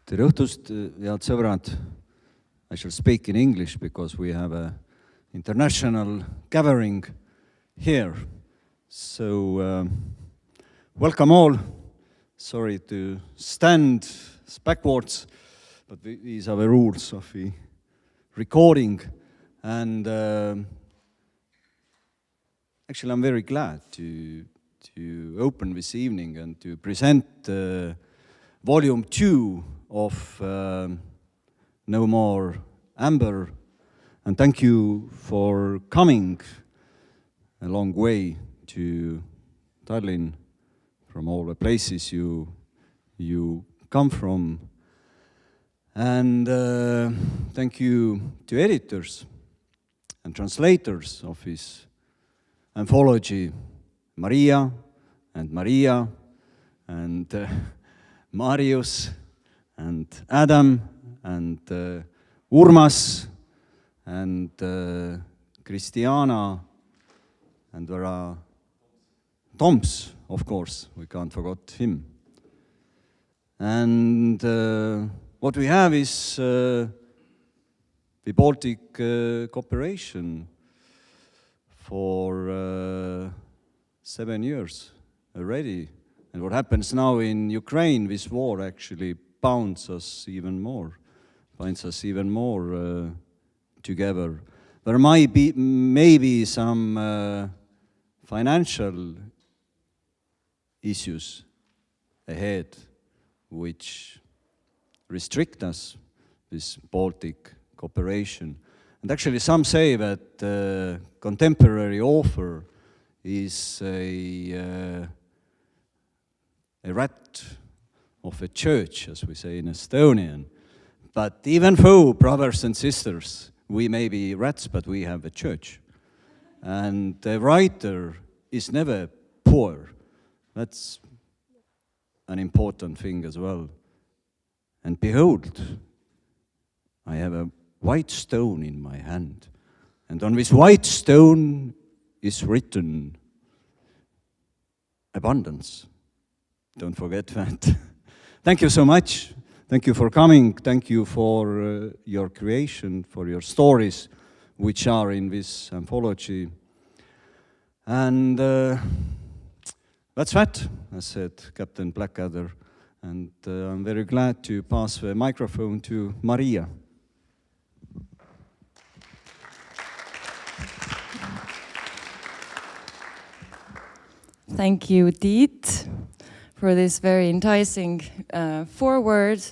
Tere õhtust, head sõbrad. I shall speak in English because we have an international gathering here. So, welcome all. Sorry to stand backwards, but these are the rules of the recording. And actually, I'm very glad to open this evening and to present Volume 2 of No More Amber. And thank you for coming a long way to Tallinn from all the places you come from. And thank you to editors and translators of this anthology, Maria and Maria and Marius and Adam and Urmas and Christiana, and there are Toms, of course, we can't forget him. And what we have is the Baltic cooperation for 7 years already. And what happens now in Ukraine, this war actually binds us even more together. There might be maybe some financial issues ahead which restrict us, this Baltic cooperation. And actually some say that contemporary author is a rat of a church, as we say in Estonian. But even though, brothers and sisters, we may be rats, but we have a church. And the writer is never poor. That's an important thing as well. And behold, I have a white stone in my hand. And on this white stone is written abundance. Don't forget that. Thank you so much. Thank you for coming. Thank you for your creation, for your stories, which are in this anthology. And that's that, as said Captain Blackadder. And I'm very glad to pass the microphone to Maria. Thank you, Teet, for this very enticing foreword.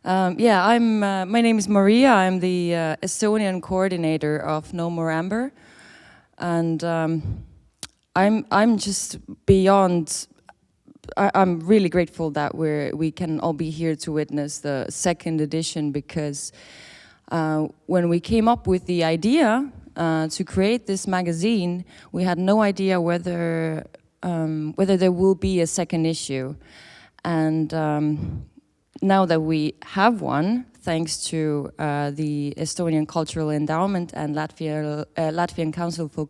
My name is Maria. I'm the Estonian coordinator of No More Amber, and I'm just beyond. I'm really grateful that we can all be here to witness the second edition, because when we came up with the idea to create this magazine, we had no idea whether there will be a second issue. And now that we have one, thanks to the Estonian Cultural Endowment and Latvian Council for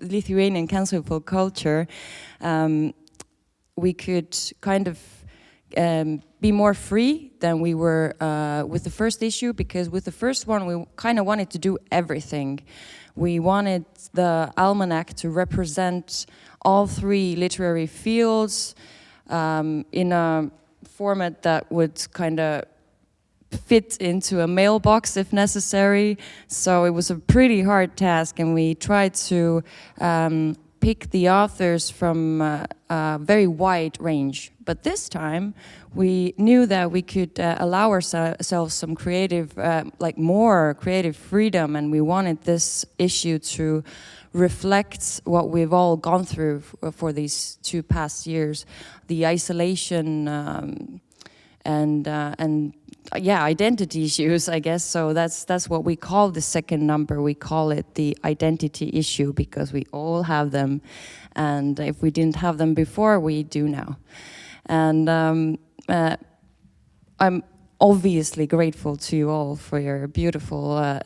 Lithuanian Council for Culture, we could kind of be more free than we were with the first issue, because with the first one we kind of wanted to do everything. We wanted the almanac to represent all three literary fields in a format that would kind of fit into a mailbox if necessary. So it was a pretty hard task, and we tried to pick the authors from a very wide range. But this time we knew that we could allow ourselves some creative, more creative freedom, and we wanted this issue to reflect what we've all gone through for these 2 past years, the isolation and identity issues, I guess. So that's what we call the second number. We call it the identity issue, because we all have them, and if we didn't have them before, we do now. And I'm obviously grateful to you all for your beautiful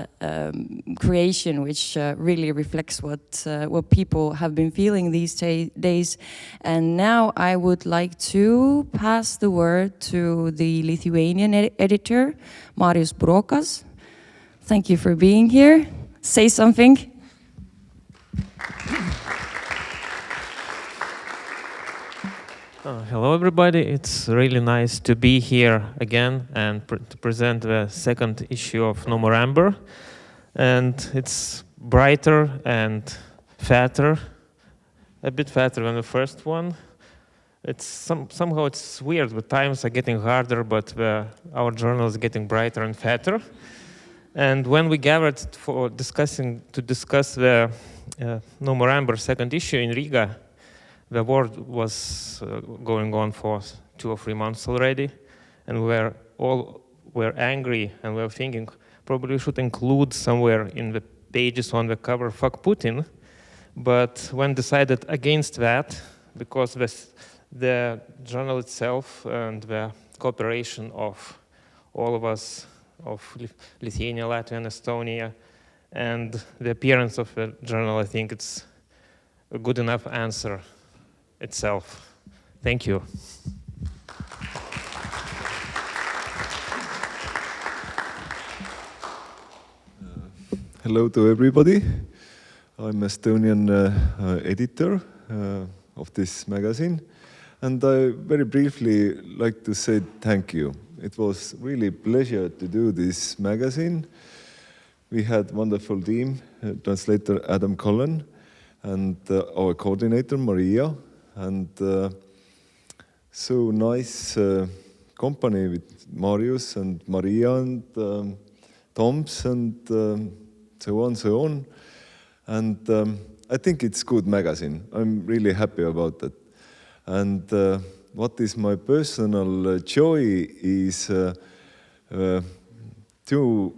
creation, which really reflects what people have been feeling these days. And now I would like to pass the word to the Lithuanian editor, Marius Burokas. Thank you for being here. Say something. Hello everybody, it's really nice to be here again and to present the second issue of No More Amber. And it's brighter and fatter, a bit fatter than the first one. It's somehow it's weird, the times are getting harder, but our journal is getting brighter and fatter. And when we gathered to discuss the No More Amber second issue in Riga, the war was going on for 2 or 3 months already, and we all were angry, and we were thinking probably we should include somewhere in the pages on the cover "Fuck Putin." But when decided against that, because the journal itself and the cooperation of all of us, of Lithuania, Latvia, and Estonia, and the appearance of the journal, I think it's a good enough answer itself. Thank you. Hello to everybody. I'm Estonian editor of this magazine, and I very briefly like to say thank you. It was really a pleasure to do this magazine. We had wonderful team, translator Adam Cullen, and our coordinator Maria, and so nice company with Marius and Maria and Toms and so on. And I think it's good magazine. I'm really happy about that. And what is my personal joy is 2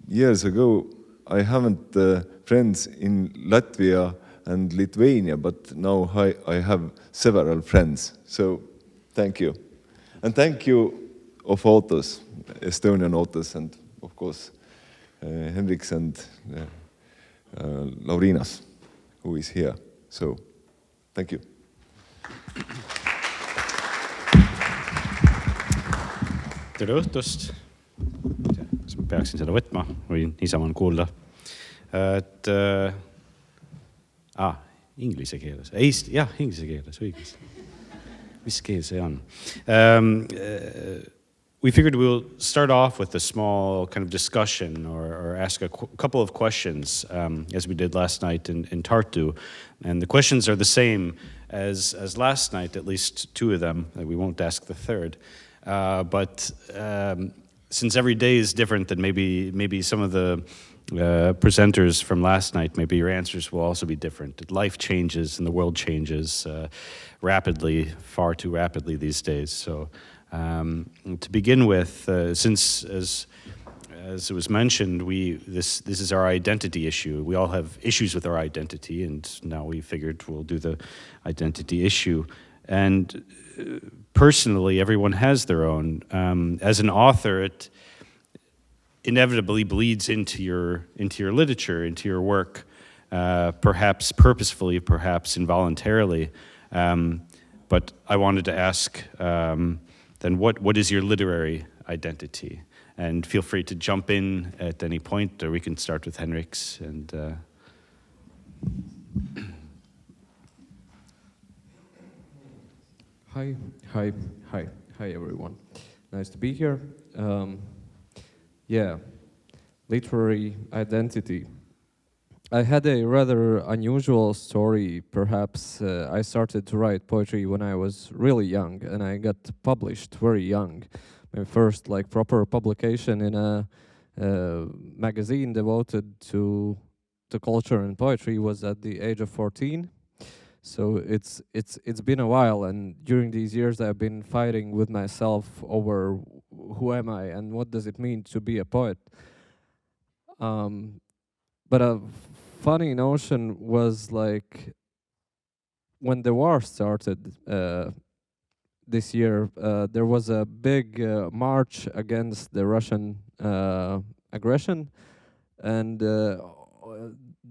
years ago, I haven't friends in Latvia and Lithuania, but now I have several friends. So thank you. And thank you of authors, Estonian authors, and of course Henriks and Laurynas, who is here. So thank you. Tere õhtust. Kas ma peaksin seda võtma või niisama on kuulda? Inglise keeles. Inglise keeles, õigus. Mis keel see on? We figured we'll start off with a small kind of discussion or ask a couple of questions as we did last night in Tartu. And the questions are the same as last night, at least 2 of them. We won't ask the third. But since every day is different, then maybe some of the presenters from last night, maybe your answers will also be different. Life changes and the world changes rapidly, far too rapidly these days. So to begin with, since as it was mentioned, this is our identity issue. We all have issues with our identity, and now we figured we'll do the identity issue. And personally, everyone has their own. As an author, it inevitably bleeds into your literature, into your work, perhaps purposefully, perhaps involuntarily. But I wanted to ask, then what is your literary identity? And feel free to jump in at any point, or we can start with Henriks. And Hi everyone. Nice to be here. Literary identity. I had a rather unusual story, perhaps. I started to write poetry when I was really young, and I got published very young. My first proper publication in a magazine devoted to culture and poetry was at the age of 14. So it's been a while, and during these years I've been fighting with myself over who am I and what does it mean to be a poet. But a funny notion was when the war started, this year, there was a big march against the Russian aggression, and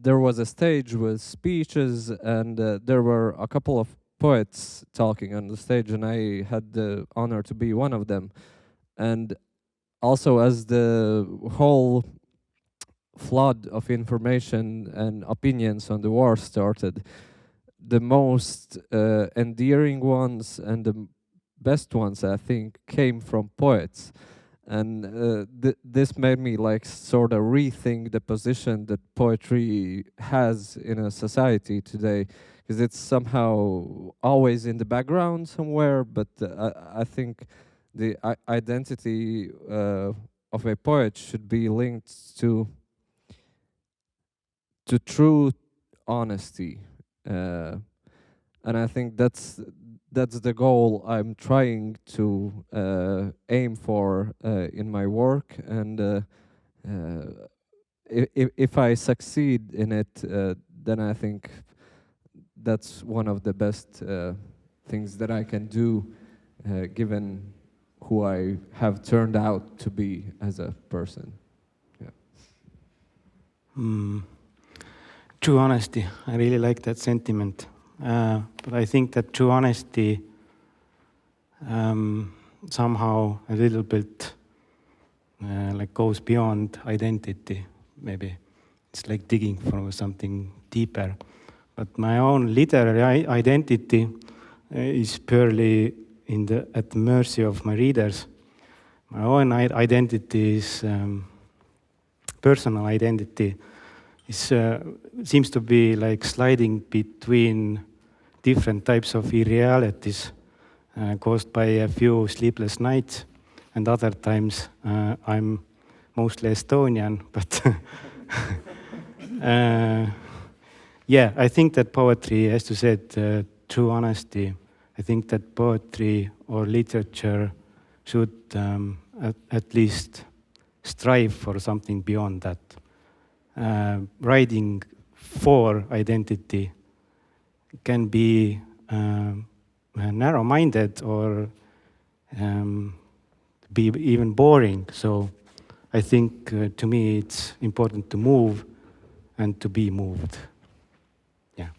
there was a stage with speeches, and there were a couple of poets talking on the stage, and I had the honor to be one of them. And also, as the whole flood of information and opinions on the war started, the most endearing ones and the best ones, I think, came from poets. And this made me like sort of rethink the position that poetry has in a society today, because it's somehow always in the background somewhere, but I think the identity of a poet should be linked to true honesty, and I think that's the goal I'm trying to aim for in my work. And if I succeed in it, then I think that's one of the best things that I can do, given who I have turned out to be as a person. Yeah. True honesty. I really like that sentiment. But I think that true honesty somehow a little bit like goes beyond identity. Maybe it's like digging for something deeper. But my own literary identity is purely at the mercy of my readers. My own identity is personal identity. Seems to be like sliding between different types of irrealities caused by a few sleepless nights, and other times I'm mostly Estonian, but yeah, I think that poetry, as you said, true honesty, I think that poetry or literature should at least strive for something beyond that. Writing for identity can be narrow-minded or be even boring. So I think to me it's important to move and to be moved. Yeah.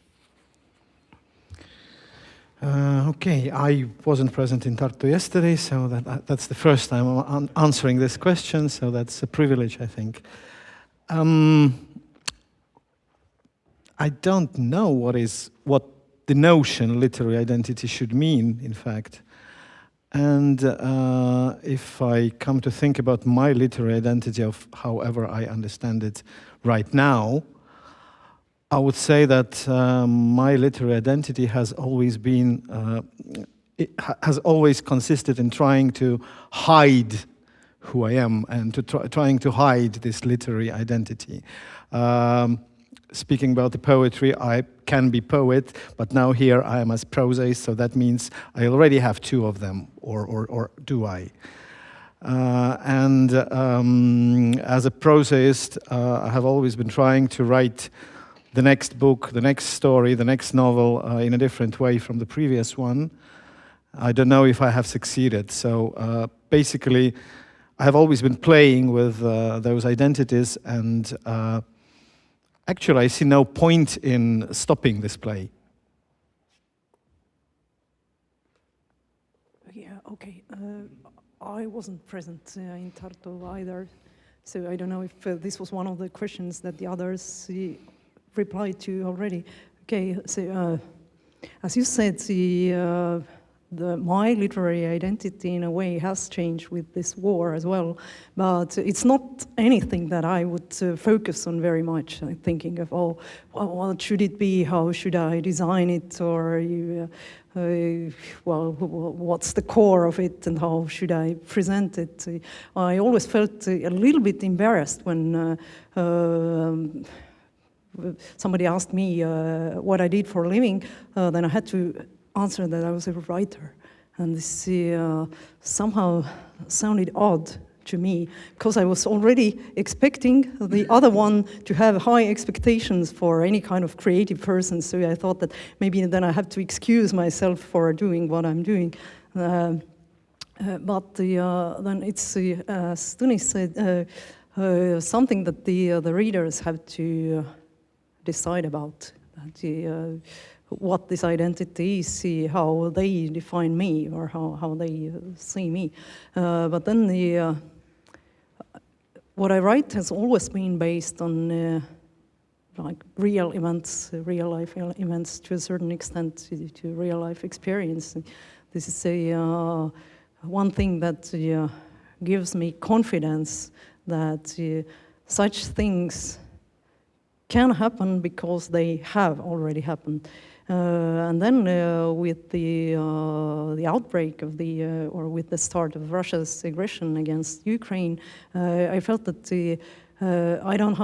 Okay, I wasn't present in Tartu yesterday, so that's the first time I'm answering this question, so that's a privilege, I think. I don't know what the notion literary identity should mean, in fact. And if I come to think about my literary identity, of however I understand it right now, I would say that my literary identity has always been, has always consisted in trying to hide who I am and trying to hide this literary identity. Speaking about the poetry, I can be poet, but now here I am as prosaist, so that means I already have two of them, or do I? And as a prosaist, I have always been trying to write the next book, the next story, the next novel in a different way from the previous one. I don't know if I have succeeded. So basically, I have always been playing with those identities, and actually I see no point in stopping this play. Yeah, okay. I wasn't present in Tartu either, so I don't know if this was one of the questions that the others replied to already. Okay, so as you said, my literary identity in a way has changed with this war as well, but it's not anything that I would focus on very much. I'm thinking of, oh, well, what should it be? How should I design it? Or, well, what's the core of it and how should I present it? I always felt a little bit embarrassed when somebody asked me what I did for a living, then I had to answer that I was a writer. And this somehow sounded odd to me, because I was already expecting the other one to have high expectations for any kind of creative person. So I thought that maybe then I have to excuse myself for doing what I'm doing. But then it's, as Tõnis said, something that the readers have to decide about. What this identity is, see how they define me or how they see me. But then what I write has always been based on like real events, real life events to a certain extent, to real life experience. This is one thing that gives me confidence that such things can happen because they have already happened. And then with the outbreak of or with the start of Russia's aggression against Ukraine, I felt that I don't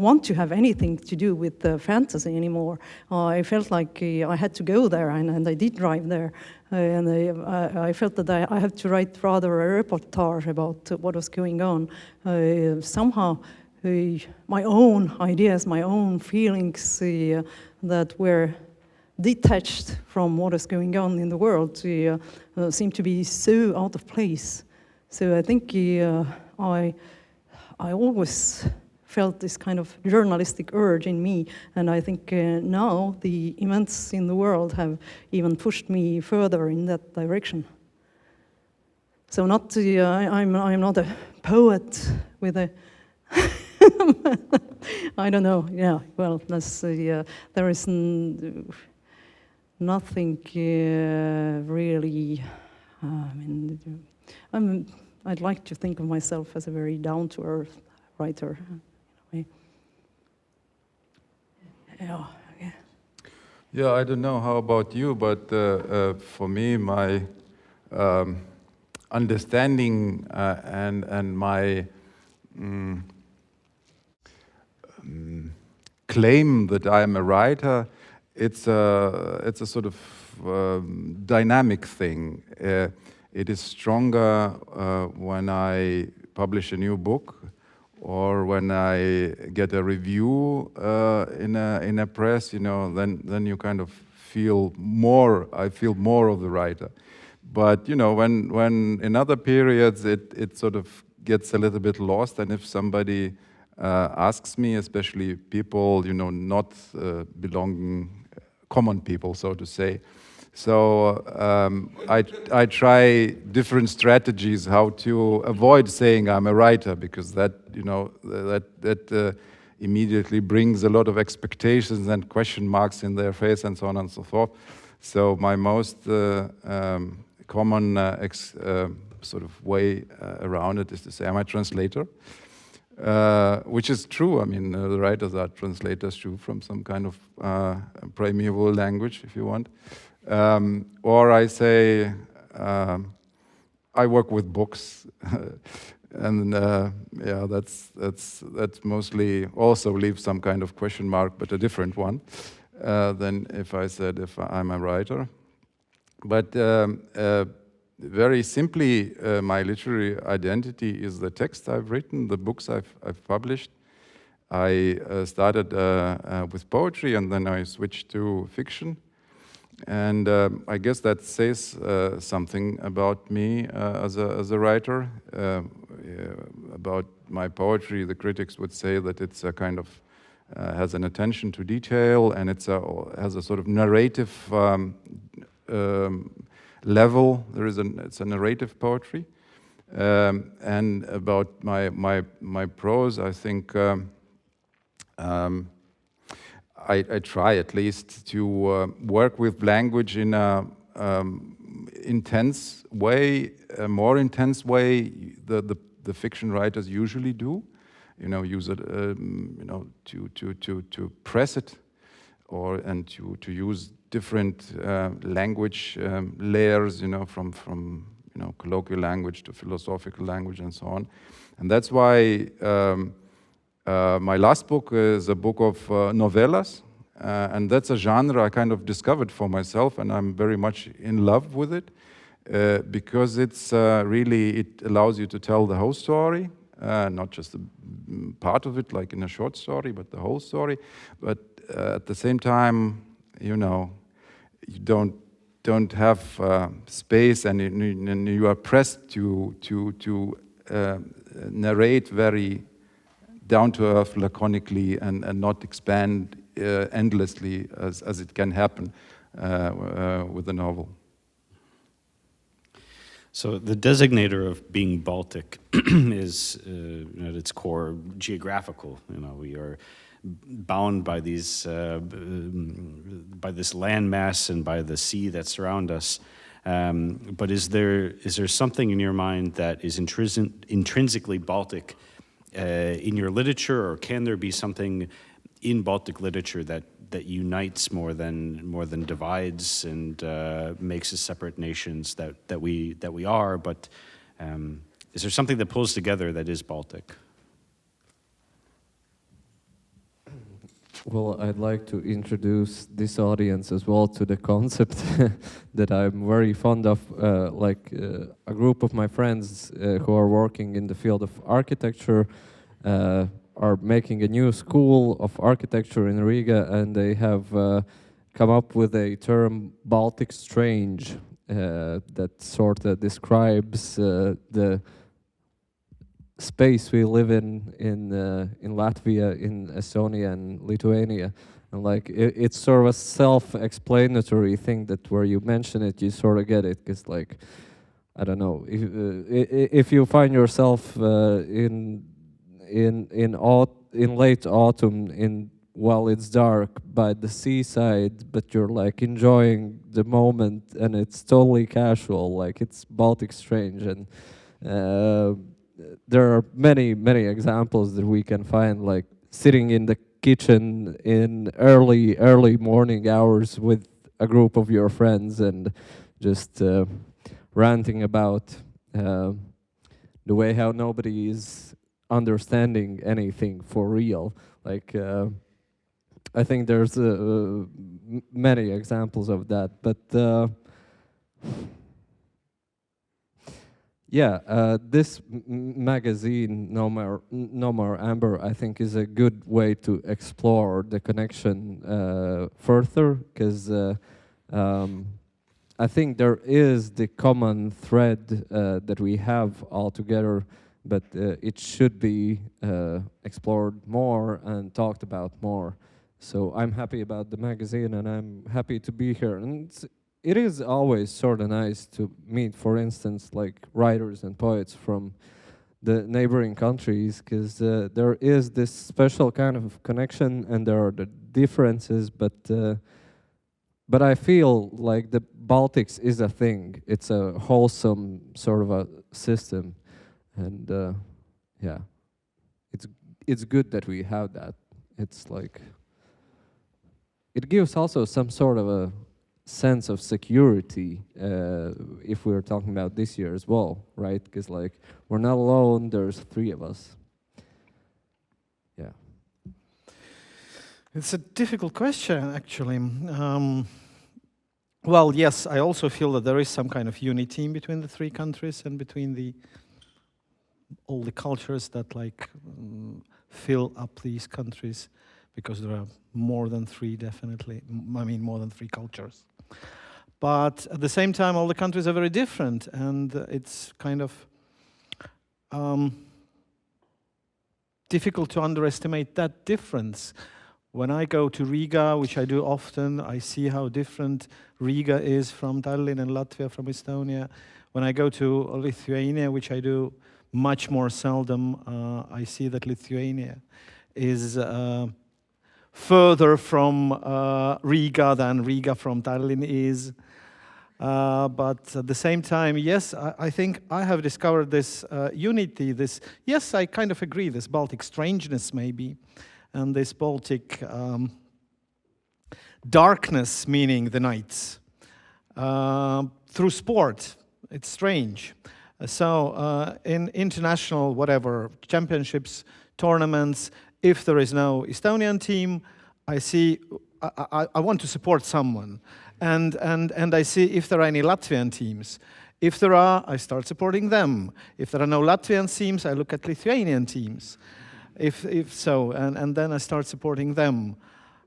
want to have anything to do with fantasy anymore. I felt like I had to go there, and I did drive there. And I felt that I had to write rather a reportage about what was going on. Somehow, my own ideas, my own feelings that were detached from what is going on in the world seem to be so out of place. So I think I always felt this kind of journalistic urge in me, and I think now the events in the world have even pushed me further in that direction. So not I'm not a poet with a I don't know. Yeah, well, that's there is nothing really. I'd like to think of myself as a very down-to-earth writer. In a way. Yeah. Yeah, I don't know how about you, but for me, my understanding and my claim that I am a writer, it's a sort of dynamic thing. It is stronger when I publish a new book, or when I get a review in a press. Then you kind of feel more. I feel more of the writer. But when in other periods it sort of gets a little bit lost, and if somebody asks me, especially people not belonging, common people, so to say. So I try different strategies how to avoid saying I'm a writer, because that immediately brings a lot of expectations and question marks in their face and so on and so forth. So my most common sort of way around it is to say I'm a translator, which is true. I mean, the writers are translators too, from some kind of primeval language, if you want. Or I say I work with books, and yeah, that's mostly also leaves some kind of question mark, but a different one than if I said if I'm a writer. But very simply, my literary identity is the text I've written, the books I've published. I started with poetry, and then I switched to fiction. And I guess that says something about me as a writer. About my poetry, the critics would say that it's a kind of has an attention to detail, and has a sort of narrative level. It's a narrative poetry. And about my prose, I think I try at least to work with language in a intense way, a more intense way the fiction writers usually do. Use it, to press it, and to use different language layers, from colloquial language to philosophical language and so on. And that's why my last book is a book of novellas, and that's a genre I kind of discovered for myself, and I'm very much in love with it, because it's really, it allows you to tell the whole story, not just a part of it like in a short story, but the whole story. But at the same time, you don't don't have space, and you are pressed to narrate very down to earth, laconically, and not expand endlessly as it can happen with a novel. So the designator of being Baltic is at its core geographical. We are bound by these by this landmass and by the sea that surround us. But is there something in your mind that is intrinsically Baltic in your literature, or can there be something in Baltic literature that unites more than divides and makes us separate nations that we are? But is there something that pulls together that is Baltic? Well, I'd like to introduce this audience as well to the concept that I'm very fond of. A group of my friends who are working in the field of architecture are making a new school of architecture in Riga, and they have come up with a term Baltic strange that sort of describes the space we live in Latvia, in Estonia and Lithuania. And it's sort of a self-explanatory thing that where you mention it, you sort of get it, because I don't know, if you find yourself in late autumn while it's dark by the seaside, but you're enjoying the moment and it's totally casual, it's Baltic strange. And there are many examples that we can find, sitting in the kitchen in early morning hours with a group of your friends and just ranting about the way how nobody is understanding anything for real. I think there's many examples of that, but this magazine, No More Amber, I think is a good way to explore the connection further, because I think there is the common thread that we have all together, but it should be explored more and talked about more. So I'm happy about the magazine, and I'm happy to be here. And it is always sort of nice to meet, for instance, writers and poets from the neighboring countries, because there is this special kind of connection, and there are the differences, but I feel like the Baltics is a thing. It's a wholesome sort of a system, and it's good that we have that. It's it gives also some sort of a sense of security, if we're talking about this year as well, right? Because we're not alone, there's 3 of us. Yeah. It's a difficult question, actually. Well, yes, I also feel that there is some kind of unity between the 3 countries and between all the cultures that fill up these countries, because there are more than 3, definitely. I mean, more than 3 cultures. But at the same time, all the countries are very different, and it's kind of difficult to underestimate that difference. When I go to Riga, which I do often, I see how different Riga is from Tallinn and Latvia, from Estonia. When I go to Lithuania, which I do much more seldom, I see that Lithuania is further from Riga than Riga from Tallinn is. But at the same time, yes, I think I have discovered this unity, yes, I kind of agree, this Baltic strangeness maybe, and this Baltic darkness, meaning the nights, through sport. It's strange. So in international, whatever, championships, tournaments, if there is no Estonian team, I see, I want to support someone. And I see if there are any Latvian teams. If there are, I start supporting them. If there are no Latvian teams, I look at Lithuanian teams. If so, and then I start supporting them.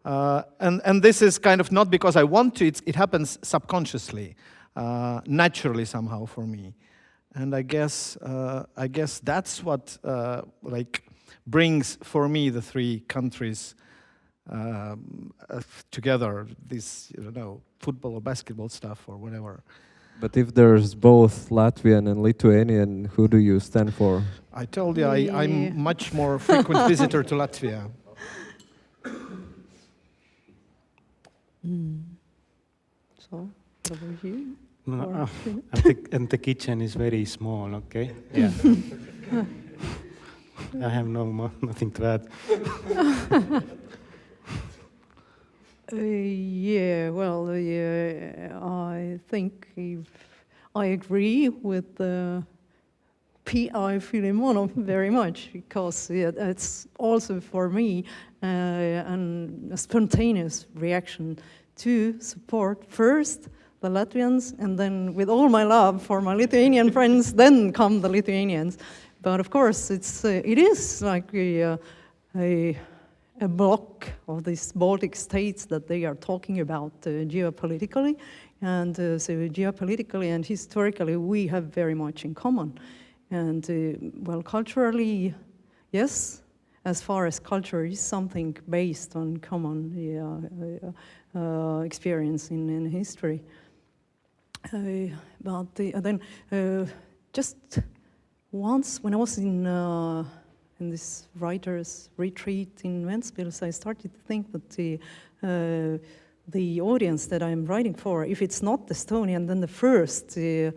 And this is kind of not because I want to, it happens subconsciously, naturally somehow for me. And I guess that's what like brings for me the three countries together, this, you know, football or basketball stuff or whatever. But if there's both Latvian and Lithuanian, who do you stand for? I told you I'm much more frequent visitor to Latvia. So, what about you? No, and the kitchen is very small, okay? Yeah. I have nothing to add. Yeah, well, I think I agree with P.I. Filimonov very much, because it's also for me a spontaneous reaction to support first the Latvians, and then with all my love for my Lithuanian friends, then come the Lithuanians. But of course, it is like a block of these Baltic states that they are talking about geopolitically, and so geopolitically and historically we have very much in common. And well, culturally, yes, as far as culture is something based on common experience in history. But then just once when I was in this writer's retreat in Ventspils, I started to think that the audience that I'm writing for, if it's not Estonian, then the first, the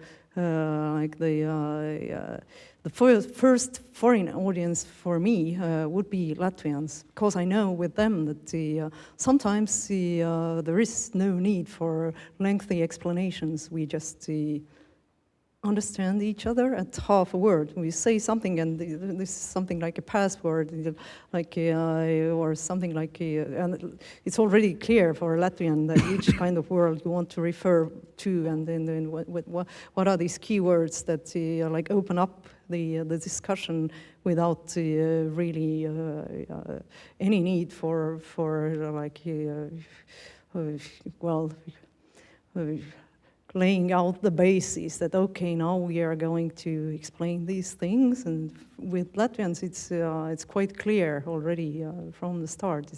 first foreign audience for me would be Latvians, because I know with them that sometimes there is no need for lengthy explanations. We just understand each other at half a word. We say something, and this is something like a password, like or something like, and it's already clear for a Latvian that which kind of word you want to refer to, and then what are these keywords that like open up the discussion without really any need for like laying out the basis that, okay, now we are going to explain these things. And with Latvians, it's quite clear already from the start.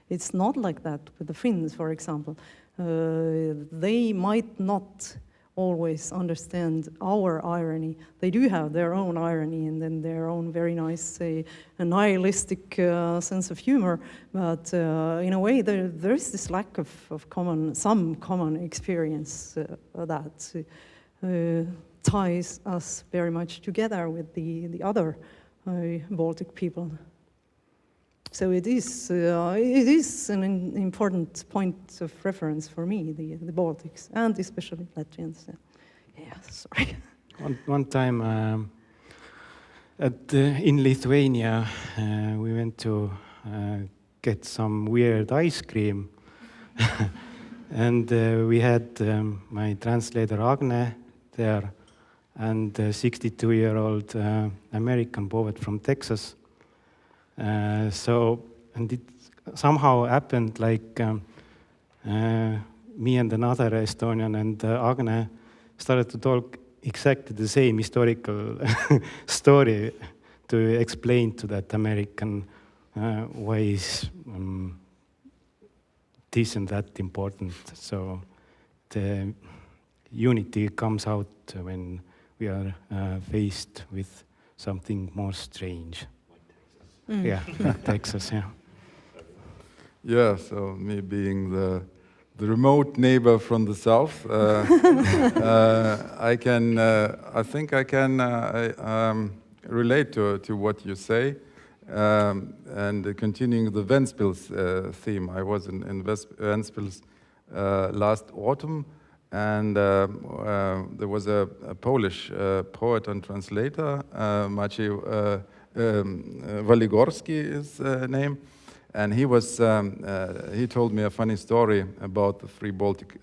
It's not like that with the Finns, for example. They might not always understand our irony. They do have their own irony and then their own very nice, nihilistic sense of humor. But in a way, there is this lack of some common experience that ties us very much together with the other Baltic people. So it is an important point of reference for me, the Baltics, and especially Latvians. Yeah, sorry. One time in Lithuania, we went to get some weird ice cream, and we had my translator Agne there, and a 62-year-old American poet from Texas. And it somehow happened like me and another Estonian and Agne started to talk exactly the same historical story to explain to that American why is this and that important. So the unity comes out when we are faced with something more strange. Yeah, like Texas, yeah. Yeah, so me being the remote neighbor from the south, I think I can relate to what you say. And continuing the Ventspils theme, I was in Ventspils last autumn, and there was a Polish poet and translator, Maciej Waligorski is name, and he told me a funny story about the three Baltic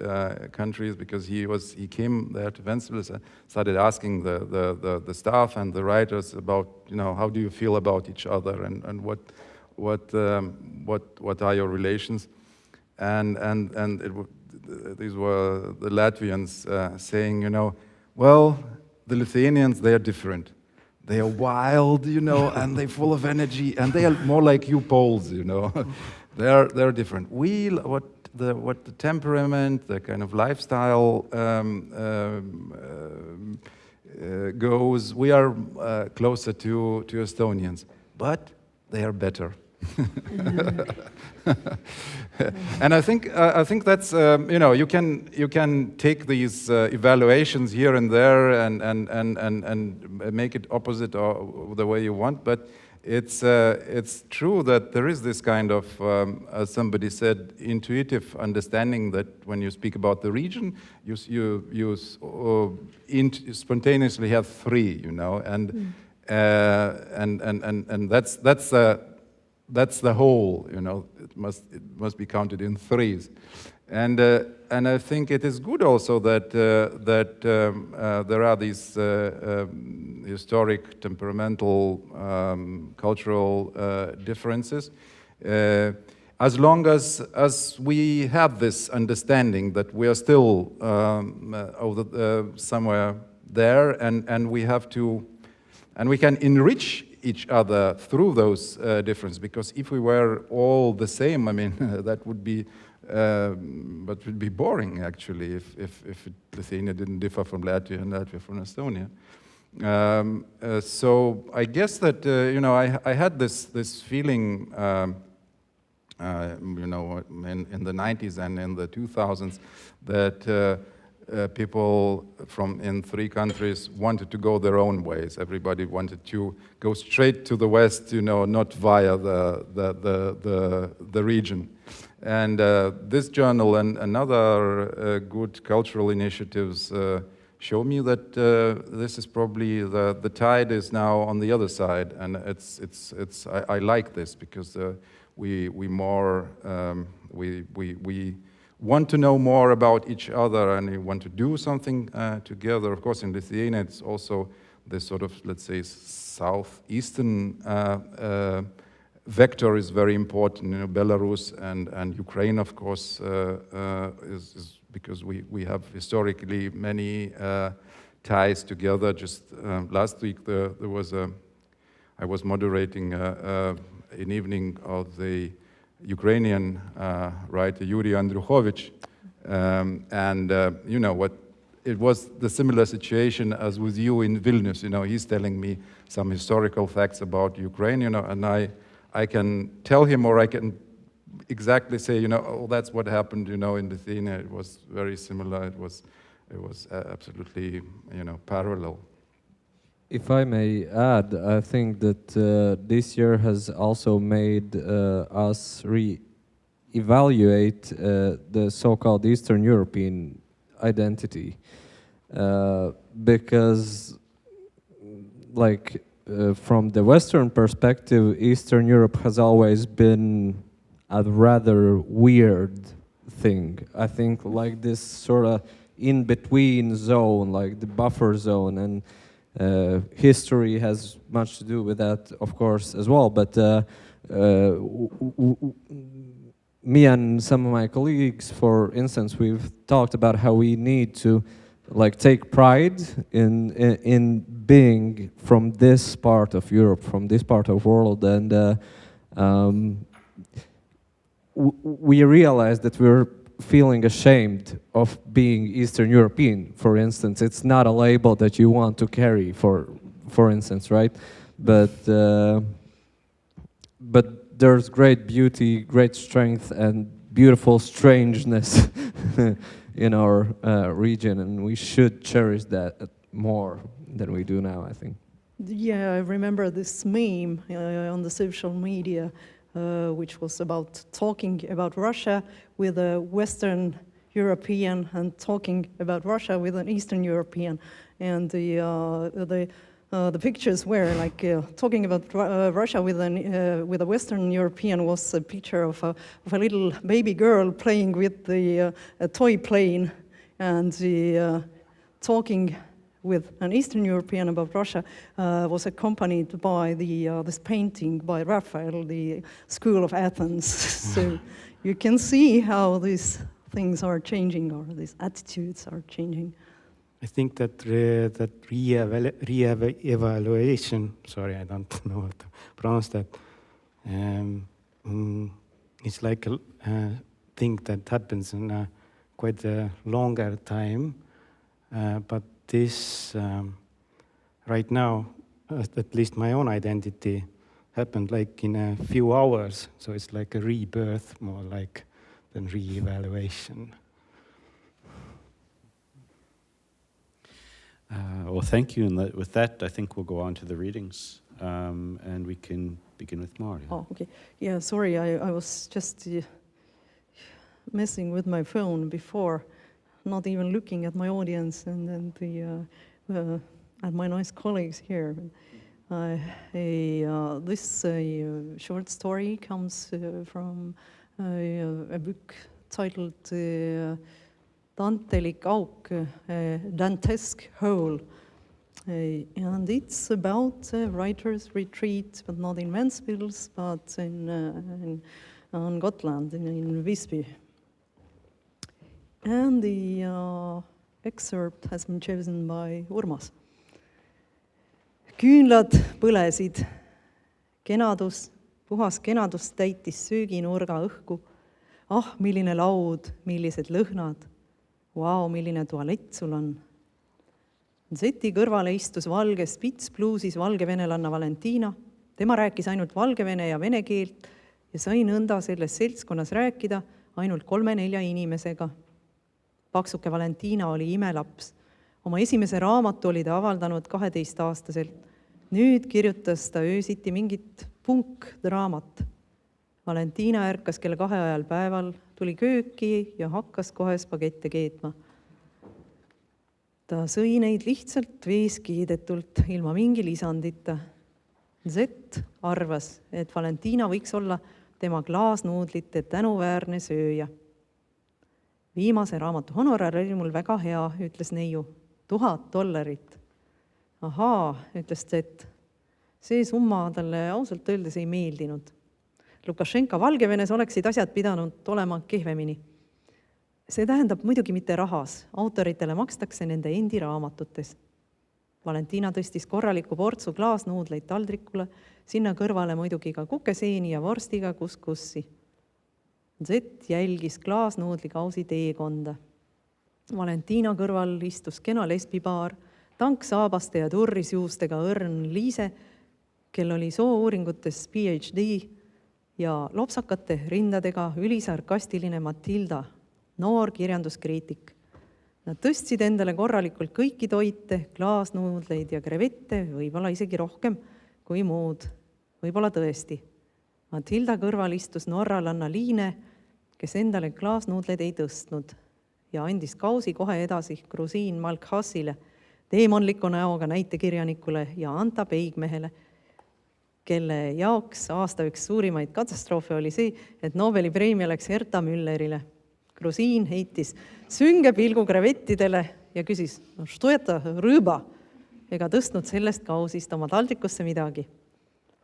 countries, because he came there to Ventspils and started asking the staff and the writers about, you know, how do you feel about each other, and what are your relations, these were the Latvians saying, well, the Lithuanians, they are different. They are wild, and they're full of energy, and they are more like you Poles, They're different. What the temperament, the kind of lifestyle goes, we are closer to Estonians, but they are better. And I think that's you can take these evaluations here and there and make it opposite or the way you want, but it's true that there is this kind of as somebody said, intuitive understanding that when you speak about the region, you spontaneously have three, and that's the whole, it must be counted in threes, and I think it is good also that there are these historic, temperamental, cultural differences, as long as we have this understanding that we are still somewhere there, and we have to, and we can enrich each other through those differences, because if we were all the same, I mean, that would be boring actually, if Lithuania didn't differ from Latvia and Latvia from Estonia. So I guess that I had this feeling, in the 90s and in the 2000s that. People in three countries wanted to go their own ways. Everybody wanted to go straight to the West, not via the region. And this journal and other good cultural initiatives show me that this is probably the tide is now on the other side, and I like this because we want to know more about each other, and we want to do something together. Of course, in Lithuania, it's also this sort of, let's say, southeastern vector is very important. Belarus and Ukraine, of course, is because we have historically many ties together. Just last week, I was moderating an evening of the Ukrainian writer Yuri Andrukhovich, and what it was the similar situation as with you in Vilnius. He's telling me some historical facts about Ukraine, and I can tell him, or I can exactly say, oh, that's what happened, in Lithuania. It was very similar. It was absolutely, parallel. If I may add, I think that this year has also made us re-evaluate the so-called Eastern European identity, because, from the Western perspective, Eastern Europe has always been a rather weird thing. I think this sort of in-between zone, like the buffer zone, and history has much to do with that, of course, as well. But me and some of my colleagues, for instance, we've talked about how we need to take pride in being from this part of Europe, from this part of the world, and we realize that we're feeling ashamed of being Eastern European, for instance. It's not a label that you want to carry, for instance, right? But there's great beauty, great strength, and beautiful strangeness in our region, and we should cherish that more than we do now, I think. Yeah, I remember this meme on the social media, which was about talking about Russia with a Western European and talking about Russia with an Eastern European, and the pictures were talking about Russia with a Western European was a picture of a little baby girl playing with the toy plane, and talking with an Eastern European about Russia was accompanied by this painting by Raphael, the School of Athens. So you can see how these things are changing or these attitudes are changing. I think that re-evaluation, sorry, I don't know how to pronounce that, it's like a thing that happens in quite a longer time, but this, right now, at least my own identity happened like in a few hours, so it's like a rebirth more like than re-evaluation. Well, thank you. And with that, I think we'll go on to the readings, and we can begin with Maarja. Oh, okay. Yeah, sorry, I was just messing with my phone before, not even looking at my audience and at my nice colleagues here. This short story comes from a book titled Dantelik auk, Dantesque hole. And it's about a writer's retreat, but not in Ventspils, but on Gotland, in Visby. And the excerpt has been chosen by Urmas. Küünlad põlesid. Kenadus, puhas kenadus täitis sööginurga õhku. Ah, milline laud, millised lõhnad. Vau, milline tualett sul on. Zeti kõrvale istus valges spitspluusis valgevenelanna Valentina. Tema rääkis ainult valgevene ja vene keelt ja sai nõnda selles seltskonnas rääkida ainult 3-4 inimesega. Paksuke Valentina oli imelaps. Oma esimese raamatu oli ta avaldanud 12-aastaselt. Nüüd kirjutas ta öösiti mingit punkdraamat. Valentina ärkas kell 2 ajal päeval, tuli kööki ja hakkas kohe spagette keetma. Ta sõi neid lihtsalt veeskiidetult, ilma mingi lisandita. Zett arvas, et Valentina võiks olla tema klaasnuudlite tänuväärne sööja. Viimase raamatu honorar oli mul väga hea, ütles neiu. $1000. Ahaa, ütles Zett. See summa talle ausalt öeldes ei meeldinud. Lukašenka Valgevenes oleksid asjad pidanud olema kehvemini. See tähendab muidugi mitte rahas. Autoritele makstakse nende endi raamatutes. Valentina tõstis korraliku portsu klaasnuudleid taldrikule, sinna kõrvale muidugi ka kukeseeni ja vorstiga kuskussi. Zett jälgis klaasnuudlikausi teekonda. Valentina kõrval istus kena lesbipaar, tanksaabaste ja turrisjuustega õrn Liise, kel oli soo-uuringutes PhD ja lopsakate rindadega ülisarkastiline Matilda, noor kirjanduskriitik. Nad tõstsid endale korralikult kõiki toite, klaasnuudleid ja krevette, võib-olla isegi rohkem kui muud. Võib-olla tõesti. Matilda kõrval istus norralanna Liine, kes endale klaasnuudleid ei tõstnud ja andis kausi kohe edasi grusiin Malkhassile, teemonliku näoga näitekirjanikule ja Anta Peigmehele, kelle jaoks aasta üks suurimaid katastroofe oli see, et Nobeli preemia läks Herta Müllerile. Grusiin heitis sünge pilgu krevettidele ja küsis, no što это rõõba, ega tõstnud sellest kausist oma taldrikusse midagi.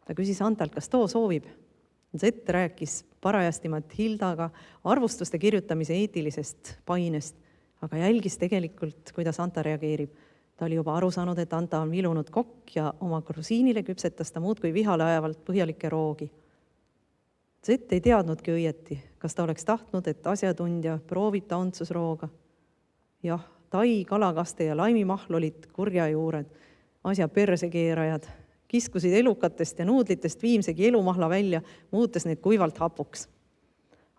Ta küsis Antalt, kas too soovib. Zett rääkis parajasti Matildaga arvustuste kirjutamise eetilisest painest, aga jälgis tegelikult, kuidas Anta reageerib. Ta oli juba aru saanud, et Anta on vilunud kokk ja oma grusiinile küpsetas ta muudkui vihale ajavalt põhjalikke roogi. Zett ei teadnudki õieti, kas ta oleks tahtnud, et asjatundja proovib tantsusrooga. Jah, tai, kalakaste ja laimimahl olid kurja juured, asja persekeerajad, kiskusid elukatest ja nuudlitest viimsegi elumahla välja, muutes need kuivalt hapuks.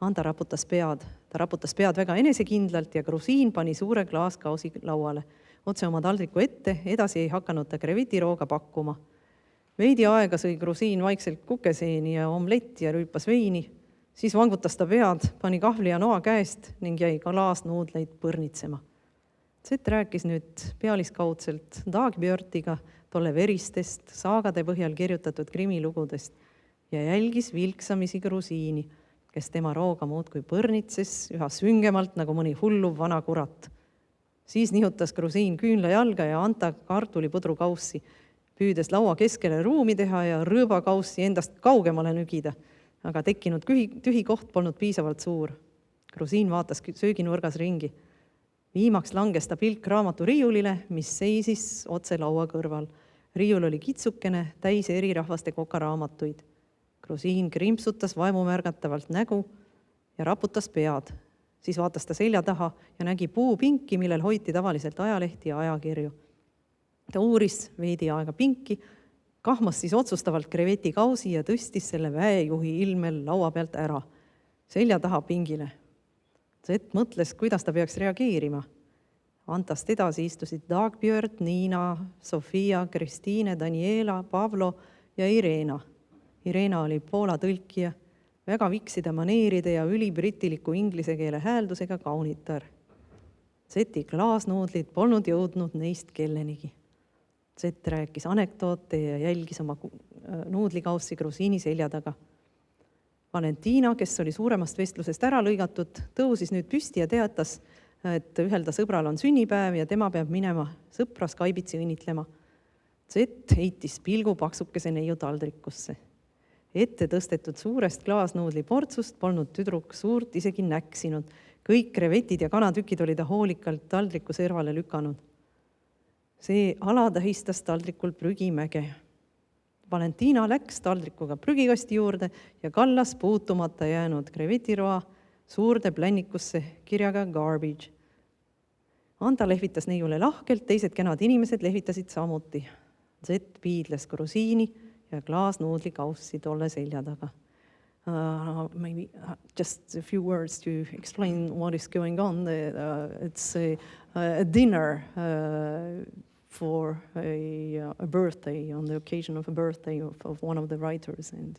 Anta raputas pead. Ta raputas pead väga enesekindlalt ja grusiin pani suure klaaskausi lauale. Otse oma taldriku ette, edasi ei hakanud ta krevetirooga pakkuma. Veidi aega sõi grusiin vaikselt kukeseeni ja omletti ja rüüpas veini, siis vangutas ta pead, pani kahvli ja noa käest ning jäi klaasnuudleid põrnitsema. Zett rääkis nüüd pealiskaudselt Dagbjörtiga tolle veristest, saagade põhjal kirjutatud krimilugudest ja jälgis vilksamisi grusiini, kes tema rooga muudkui põrnitses üha süngemalt nagu mõni hulluv vana kurat. Siis nihutas grusiin küünla jalga ja Anta kartulipudru kaussi, püüdes laua keskele ruumi teha ja rõõbakaussi endast kaugemale nügida. aga tekkinud tühi koht polnud piisavalt suur. Grusiin vaatas sööginurgas ringi. Viimaks langes ta pilk raamatu riiulile, mis seisis otse laua kõrval. Riiul oli kitsukene, täis eri rahvaste kokaraamatuid. Grusiin krimpsutas vaimumärgatavalt nägu ja raputas pead. Siis vaatas ta selja taha ja nägi puupinki, millel hoiti tavaliselt ajalehti ja ajakirju. Ta uuris veidi aega pinki, kahmas siis otsustavalt krevetikausi ja tõstis selle väejuhi ilmel laua pealt ära. Selja taha pingile. Teet mõtles, kuidas ta peaks reageerima. Antast edasi istusid Dagbjörn, Niina, Sofia, Kristiine, Daniela, Pavlo ja Irena. Irena oli Poola tõlkija, väga vikside maneeride ja ülibritiliku inglise keele hääldusega kaunitar. Zeti klaasnuudlid polnud jõudnud neist kellenigi. Zet rääkis anekdoote ja jälgis oma nuudlikaussi grusiini selja taga. Valentina, kes oli suuremast vestlusest ära lõigatud, tõusis nüüd püsti ja teatas, et ühel ta sõbral on sünnipäev ja tema peab minema sõpra Skype'itsi õnnitlema. Zet heitis pilgu paksukese neiu taldrikusse. Ette tõstetud suurest klaasnuudli portsust polnud tüdruk suurt isegi näksinud. Kõik krevetid ja kanatükid oli ta hoolikalt taldriku servale lükanud. See ala tähistas taldrikul prügimäge. Valentina läks taldrikuga prügikasti juurde ja kallas puutumata jäänud krevetiroa suurde plännikusse kirjaga garbage. Anta lehvitas neiule lahkelt, teised kenad inimesed lehvitasid samuti. Zet piidles grusiini ja klaasnuudli kaussi tolle selja taga. Maybe just a few words to explain what is going on. It's a dinner for a birthday, on the occasion of a birthday of one of the writers. And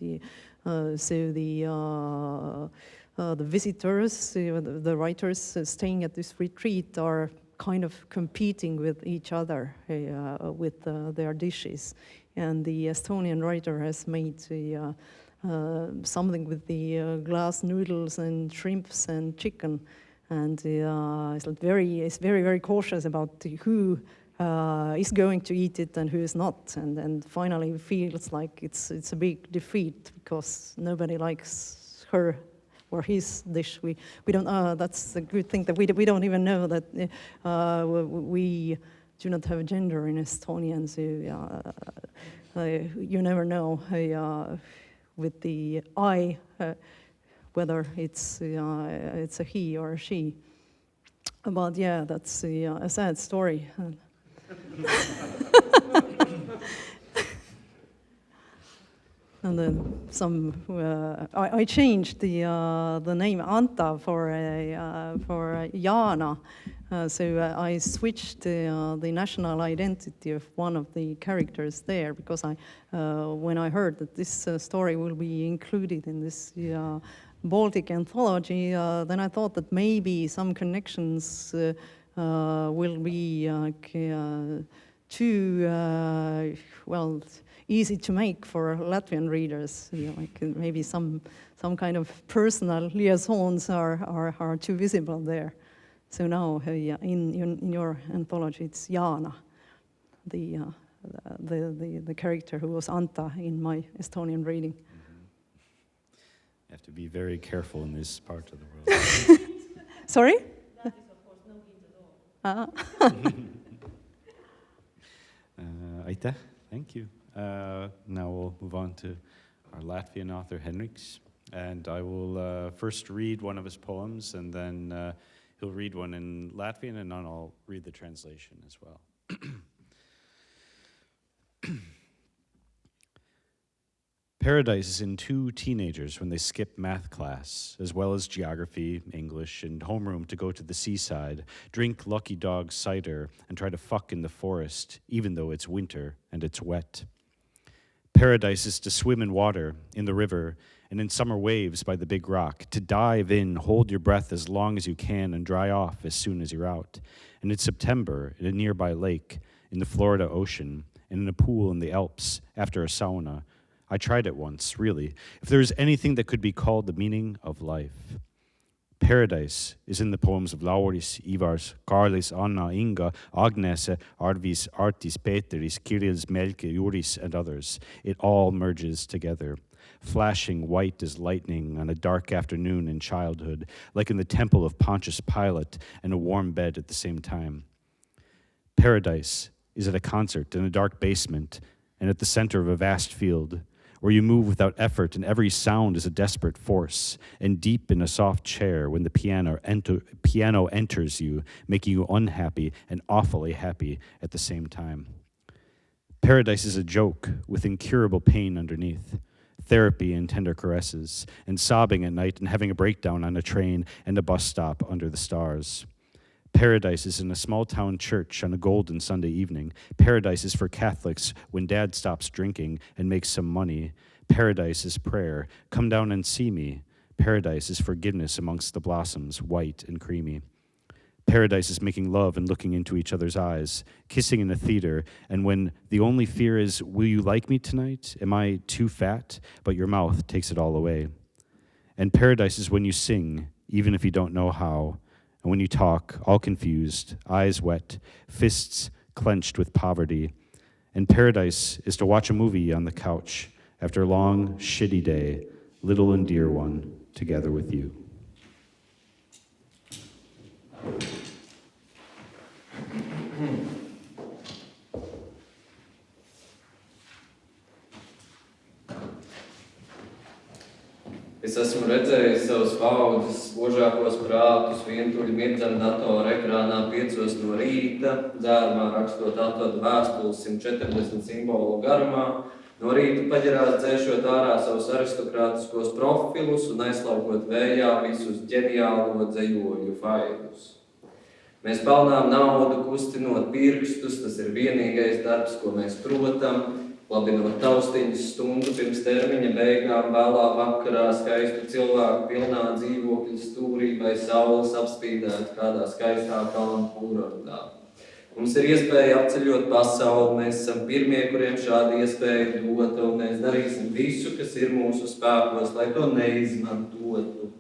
so the visitors, the writers staying at this retreat are kind of competing with each other with their dishes. And the Estonian writer has made something with the glass noodles and shrimps and chicken. And is very, very cautious about who is going to eat it and who is not. And finally feels like it's a big defeat because nobody likes her or his dish. We don't. That's a good thing that we don't even know that we do not have a gender in Estonian. So you never know with the I whether it's a he or a she. But yeah, that's a sad story. And then I changed the name Anta for Jana. So I switched the national identity of one of the characters there because when I heard that this story will be included in this Baltic anthology, then I thought that maybe some connections will be too easy to make for Latvian readers. Like maybe some kind of personal liaisons are too visible there. So now in your anthology, it's Jana, the character who was Anta in my Estonian reading. You have to be very careful in this part of the world. Sorry? That is, of course, no hint at all. Aitäh, thank you. Now we'll move on to our Latvian author, Henriks. And I will first read one of his poems, and then he'll read one in Latvian, and then I'll read the translation as well. Paradise is in two teenagers when they skip math class, as well as geography, English, and homeroom to go to the seaside, drink Lucky Dog cider, and try to fuck in the forest, even though it's winter and it's wet. Paradise is to swim in water, in the river, and in summer waves by the big rock, to dive in, hold your breath as long as you can, and dry off as soon as you're out. And in September, in a nearby lake, in the Florida Ocean, and in a pool in the Alps, after a sauna. I tried it once, really, if there is anything that could be called the meaning of life. Paradise is in the poems of Laurynas, Ivars, Karlis, Anna, Inga, Agnese, Artis, Peteris, Kirils, Melke, Juris, and others. It all merges together. flashing white as lightning on a dark afternoon in childhood, like in the temple of Pontius Pilate and a warm bed at the same time. Paradise is at a concert in a dark basement and at the center of a vast field, where you move without effort and every sound is a desperate force, and deep in a soft chair when the piano enters you, making you unhappy and awfully happy at the same time. Paradise is a joke with incurable pain underneath, therapy and tender caresses, and sobbing at night and having a breakdown on a train and a bus stop under the stars. Paradise is in a small-town church on a golden Sunday evening. Paradise is for Catholics when Dad stops drinking and makes some money. Paradise is prayer. Come down and see me. Paradise is forgiveness amongst the blossoms, white and creamy. Paradise is making love and looking into each other's eyes, kissing in a theater, and when the only fear is, will you like me tonight? Am I too fat? But your mouth takes it all away. And paradise is when you sing, even if you don't know how, and when you talk, all confused, eyes wet, fists clenched with poverty. And paradise is to watch a movie on the couch after a long, shitty day, little and dear one, together with you. Es esmu redzējis savus paudzes spožākos prātus vientuļi mirdzam datora ekrānā 5 no rīta, dzērumā rakstot atvadu vēstules 140 simbolu garumā, no rīta paģerās dzēšot ārā savus aristokrātiskos profilus un aizslaukot vējā visus ģeniālo dzejoļu failus. Mēs pelnām naudu, kustinot pirkstus, tas ir vienīgais darbs, ko mēs protam, labinot taustiņas stundu pirms termiņa beigām, vēlā vakarā skaistu cilvēku pilnā dzīvokļa stūrī vai saules apspīdēt kādā skaistā kalnu kurortā. Mums ir iespēja apceļot pasauli, mēs esam pirmie, kuriem šāda iespēja dota, un mēs darīsim visu, kas ir mūsu spēkos, lai to neizmantotu.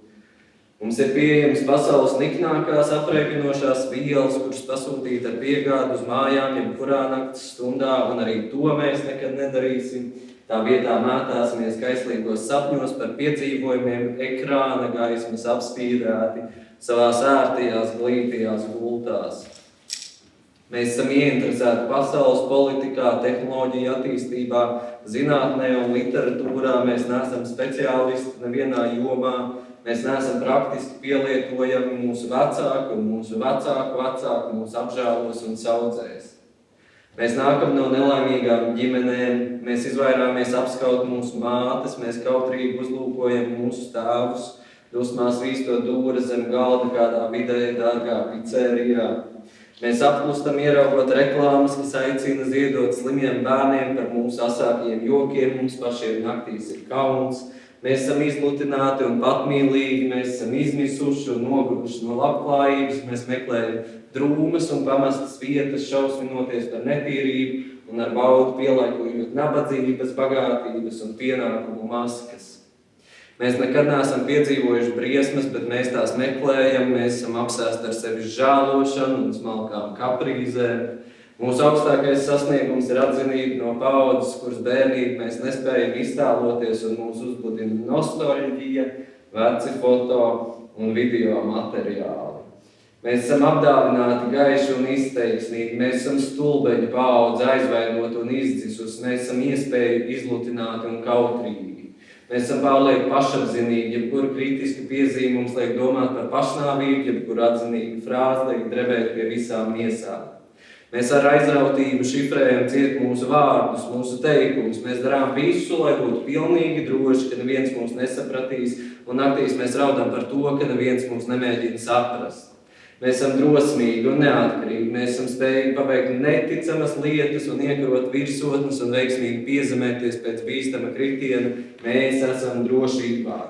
Mums ir pieejams pasaules niknākās apreibinošās vielas, kuras pasūtīt ar piegādu uz mājām, jebkurā naktas stundā, un arī to mēs nekad nedarīsim. Tā vietā mētāsimies kaislīgos sapņos par piedzīvojumiem, ekrāna gaismas apspīdēti, savās ērtajās, glītajās gultās. Mēs esam ieinteresēti pasaules politikā, tehnoloģiju attīstībā, zinātnē un literatūrā. Mēs neesam speciālisti nevienā jomā. Mēs neesam praktiski pielietojami, mūsu vecāki un mūsu vecāku vecāki mūs apžēlos un saudzēs. Mēs nākam no nelaimīgām ģimenēm, mēs izvairāmies apskaut mūsu mātes, mēs kautrīgi uzlūkojam mūsu tēvus, dusmās vīstot dūra zem galda kādā vidēji dārgā picērijā. Mēs apklustam ieraugot reklāmas, kas aicina ziedot slimiem bērniem par mūsu asākiem jokiem, mums pašiem naktīs ir kauns. Mēs esam izlutināti un patmīlīgi, mēs esam izmisuši un noguruši no labklājības, mēs meklējam drūmas un pamestas vietas, šausminoties par netīrību un ar baudu pielaikojot nabadzības, bagātības un pienākumu maskas. Mēs nekad neesam piedzīvojuši briesmas, bet mēs tās meklējam, mēs esam apsēsti ar sevi žēlošanu un smalkām kaprīzēm. Mūsu augstākais sasniegums ir atzinība no paudzes, kuras bērnību mēs nespējam iztēloties un mūs uzbudina nostalģija, veci foto un video materiāli. Mēs esam apdāvināti gaiši un izteiksmīgi, mēs esam stulbeņu paudze aizvainot un izdzisus, mēs esam iespēju izlutināti un kautrīgi. Mēs esam pārlieku pašapzinīgi, jebkura kritiska piezīme mums liek domāt par pašnāvību, jebkura atzinīga frāze liek drebēt pie visām miesām. Mēs ar aizrautību šifrējam ciet mūsu vārdus, mūsu teikumus. Mēs darām visu, lai būtu pilnīgi droši, ka neviens mūs nesapratīs, un naktīs mēs raudam par to, ka neviens mūs nemēģina saprast. Mēs esam drosmīgi un neatkarīgi, mēs esam spējīgi paveikt neticamas lietas un iekarot virsotnes un veiksmīgi piezemēties pēc bīstama kritiena. Mēs esam drošībā.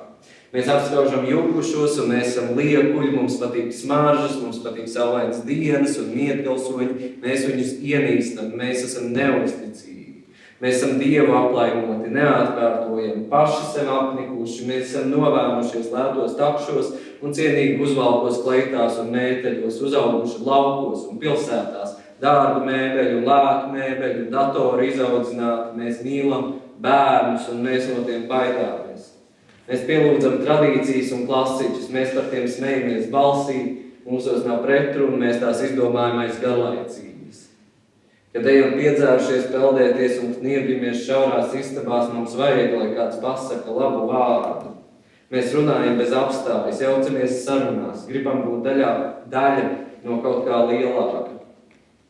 Mēs apskaužam jukušos un mēs esam liekuļi, mums patīk smaržas, mums patīk saulainas dienas un mietpilsoņi. Mēs viņus ienīstam, mēs esam neusticīgi. Mēs esam Dievu aplaimoti, neatkārtojami, paši sev apnikuši. Mēs esam novēmušies lētos takšos un cienīgi uzvalkos kleitās un mēteļos, uzauguši laukos un pilsētās. Dārgu mēbeļu, lētu mēbeļu, datoru izaudzināti, mēs mīlam bērnus, un mēs no tiem baidāmies. Mēs pielūdzam tradīcijas un klasiķus, mēs par tiem smejamies balsī, mūsos nav pretrunu, mēs tās izdomājam aiz garlaicības. Kad ejam piedzērušies, peldēties un kniebjamies šaurās istabās, mums vajag, lai kāds pasaka labu vārdu. Mēs runājam bez apstājas, jaucamies sarunās, gribam būt daļa no kaut kā lielāka,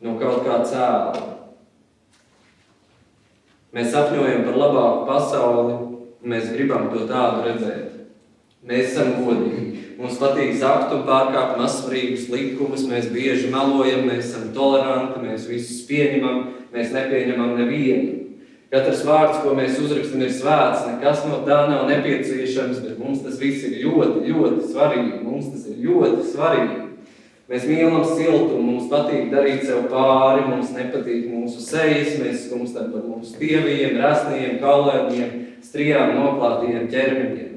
no kaut kā cēla. Mēs sapņojam par labāku pasauli, un mēs gribam to tādu redzēt. Mēs esam godīgi, mums patīk zakt un pārkāpt mazsvarīgus likumus, mēs bieži melojam, mēs esam toleranti, mēs visus pieņemam, mēs nepieņemam nevienu. Katrs vārds, ko mēs uzrakstam, ir svēts, nekas no tā nav nepieciešams, bet mums tas viss ir ļoti, ļoti svarīgi, mums tas ir ļoti svarīgi. Mēs mīlam siltumu, mums patīk darīt sev pāri, mums nepatīk mūsu sejas, mēs skumstam par mūsu stieviem, rasniem, kaulēniem, strijām noklātiem ķermeņiem.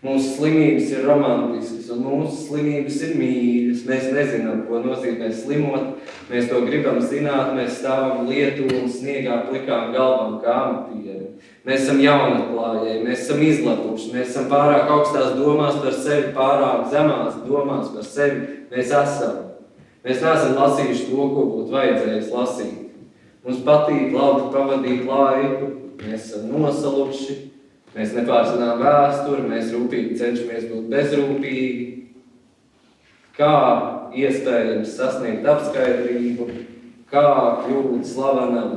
Mūsu slimības ir romantiskas un mūsu slimības ir mīļas. Mēs nezinām, ko nozīmē slimot, mēs to gribam zināt, mēs stāvam lietu un sniegā plikām galvam kā amatieri. Mēs esam jaunatklājēji, mēs esam izlatuši, mēs esam pārāk augstās domās par sevi, pārāk zemās domās par sevi. Mēs esam. Mēs neesam lasījuši to, ko būtu vajadzējis lasīt. Mums patīk labi pavadīt laiku, mēs esam nosaluši, mēs nepārzinām vēsturi, mēs rūpīgi cenšamies būt bezrūpīgi. Kā iespējams sasniegt apskaidrību, kā kļūt slavenam.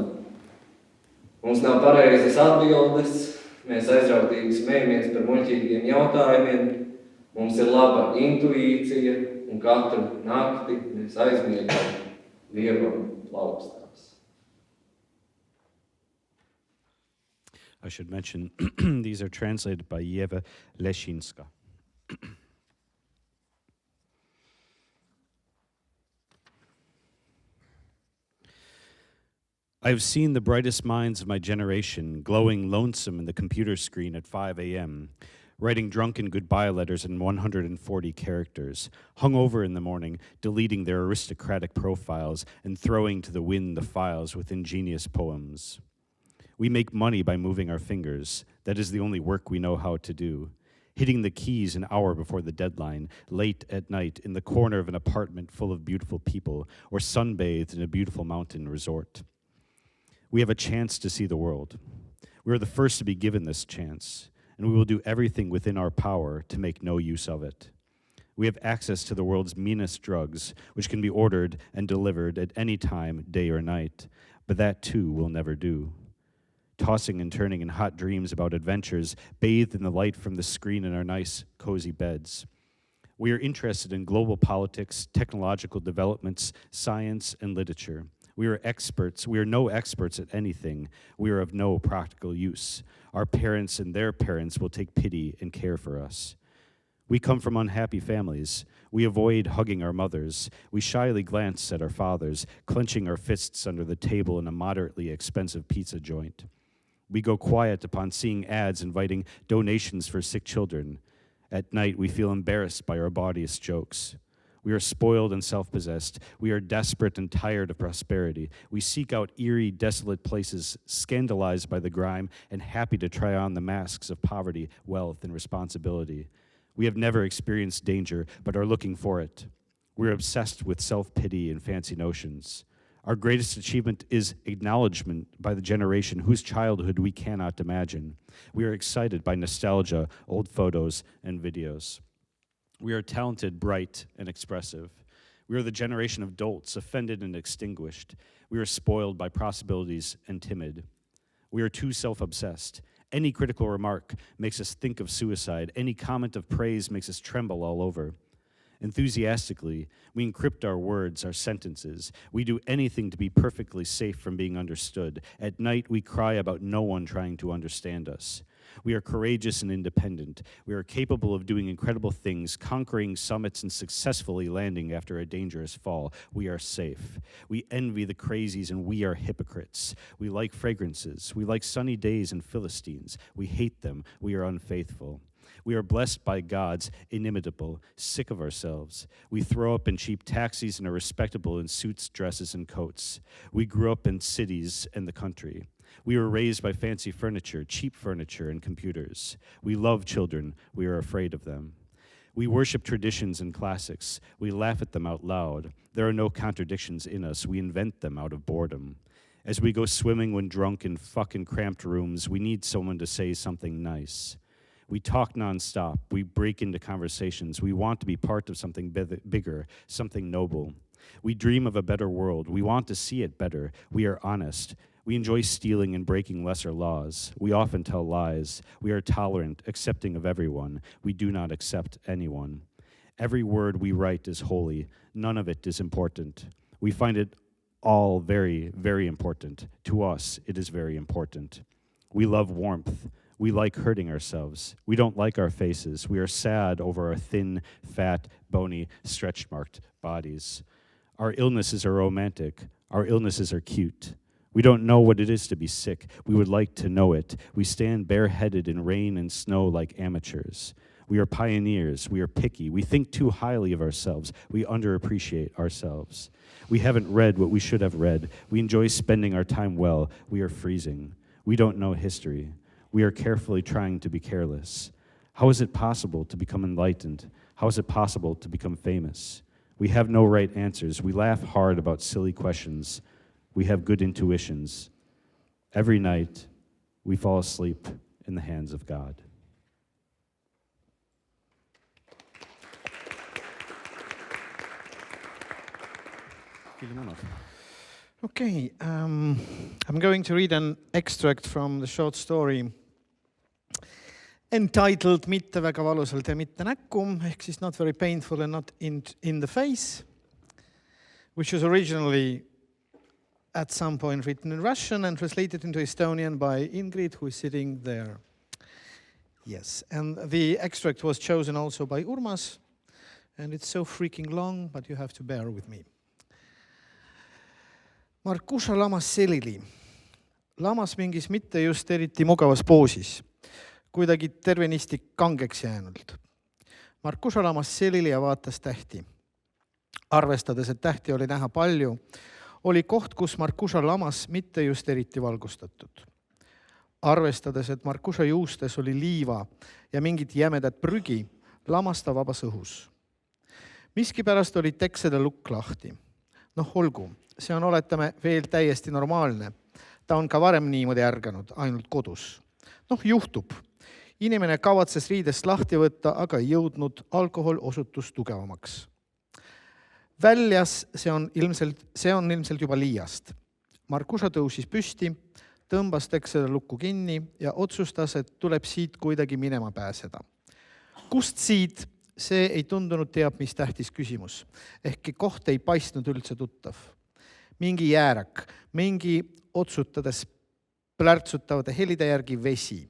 Mums nav pareizas atbildes, mēs aizrautīgi smejamies par muļķīgiem jautājumiem, mums ir laba intuīcija un katru nakti mēs aizmiegam Dievam plaukstās. I should mention, these are translated by Yeva Leshinska. I have seen the brightest minds of my generation glowing lonesome in the computer screen at 5 a.m., writing drunken goodbye letters in 140 characters, hungover in the morning, deleting their aristocratic profiles and throwing to the wind the files with ingenious poems. We make money by moving our fingers. That is the only work we know how to do. Hitting the keys an hour before the deadline, late at night in the corner of an apartment full of beautiful people, or sunbathed in a beautiful mountain resort. We have a chance to see the world. We are the first to be given this chance, and we will do everything within our power to make no use of it. We have access to the world's meanest drugs, which can be ordered and delivered at any time, day or night, but that too will never do. Tossing and turning in hot dreams about adventures, bathed in the light from the screen in our nice, cozy beds. We are interested in global politics, technological developments, science, and literature. We are experts. We are no experts at anything. We are of no practical use. Our parents and their parents will take pity and care for us. We come from unhappy families. We avoid hugging our mothers. We shyly glance at our fathers, clenching our fists under the table in a moderately expensive pizza joint. We go quiet upon seeing ads inviting donations for sick children. At night, we feel embarrassed by our bawdiest jokes. We are spoiled and self-possessed. We are desperate and tired of prosperity. We seek out eerie, desolate places, scandalized by the grime and happy to try on the masks of poverty, wealth, and responsibility. We have never experienced danger, but are looking for it. We're obsessed with self-pity and fancy notions. Our greatest achievement is acknowledgement by the generation whose childhood we cannot imagine. We are excited by nostalgia, old photos, and videos. We are talented, bright, and expressive. We are the generation of dolts, offended and extinguished. We are spoiled by possibilities and timid. We are too self-obsessed. Any critical remark makes us think of suicide. Any comment of praise makes us tremble all over. Enthusiastically, we encrypt our words, our sentences. We do anything to be perfectly safe from being understood. At night, we cry about no one trying to understand us. We are courageous and independent. We are capable of doing incredible things, conquering summits and successfully landing after a dangerous fall. We are safe. We envy the crazies and we are hypocrites. We like fragrances. We like sunny days and Philistines. We hate them. We are unfaithful. We are blessed by gods, inimitable, sick of ourselves. We throw up in cheap taxis and are respectable in suits, dresses, and coats. We grew up in cities and the country. We were raised by fancy furniture, cheap furniture, and computers. We love children. We are afraid of them. We worship traditions and classics. We laugh at them out loud. There are no contradictions in us. We invent them out of boredom. As we go swimming when drunk in fucking cramped rooms, we need someone to say something nice. We talk nonstop. We break into conversations. We want to be part of something bigger, something noble. We dream of a better world. We want to see it better. We are honest. We enjoy stealing and breaking lesser laws. We often tell lies. We are tolerant, accepting of everyone. We do not accept anyone. Every word we write is holy. None of it is important. We find it all very, very important. To us, it is very important. We love warmth. We like hurting ourselves. We don't like our faces. We are sad over our thin, fat, bony, stretch-marked bodies. Our illnesses are romantic. Our illnesses are cute. We don't know what it is to be sick. We would like to know it. We stand bareheaded in rain and snow like amateurs. We are pioneers. We are picky. We think too highly of ourselves. We underappreciate ourselves. We haven't read what we should have read. We enjoy spending our time well. We are freezing. We don't know history. We are carefully trying to be careless. How is it possible to become enlightened? How is it possible to become famous? We have no right answers. We laugh hard about silly questions. We have good intuitions. Every night, we fall asleep in the hands of God. Filimonov. Okay, I'm going to read an extract from the short story entitled Mitte väga valusalt ja mitte näkku, ehk siis not very painful and not in the face, which was originally at some point written in Russian and translated into Estonian by Ingrid, who is sitting there. Yes, and the extract was chosen also by Urmas, and it's so freaking long, but you have to bear with me. Markuša lamas selili. Lamas mingis mitte just eriti mugavas poosis, kuidagi tervenisti kangeks jäänud. Markuša lamas selili ja vaatas tähti. Arvestades, et tähti oli näha palju, oli koht, kus Markuša lamas mitte just eriti valgustatud. Arvestades, et Markuša juustes oli liiva ja mingit jämedat prügi, lamas ta vabas õhus. Miskipärast oli teksede lukk lahti. Noh, olgu, see on oletame veel täiesti normaalne. Ta on ka varem niimoodi ärganud, ainult kodus. Noh, juhtub. Inimene kavatses riidest lahti võtta, aga ei jõudnud, alkohol osutus tugevamaks. Väljas see on ilmselt juba liiast. Markuša tõusis püsti, tõmbas teksede lukku kinni ja otsustas, et tuleb siit kuidagi minema pääseda. Kust siit? See ei tundunud teab, mis tähtis küsimus. Ehkki koht ei paistnud üldse tuttav. Mingi jäärak, mingi otsutades plärtsutavate helide järgi vesi.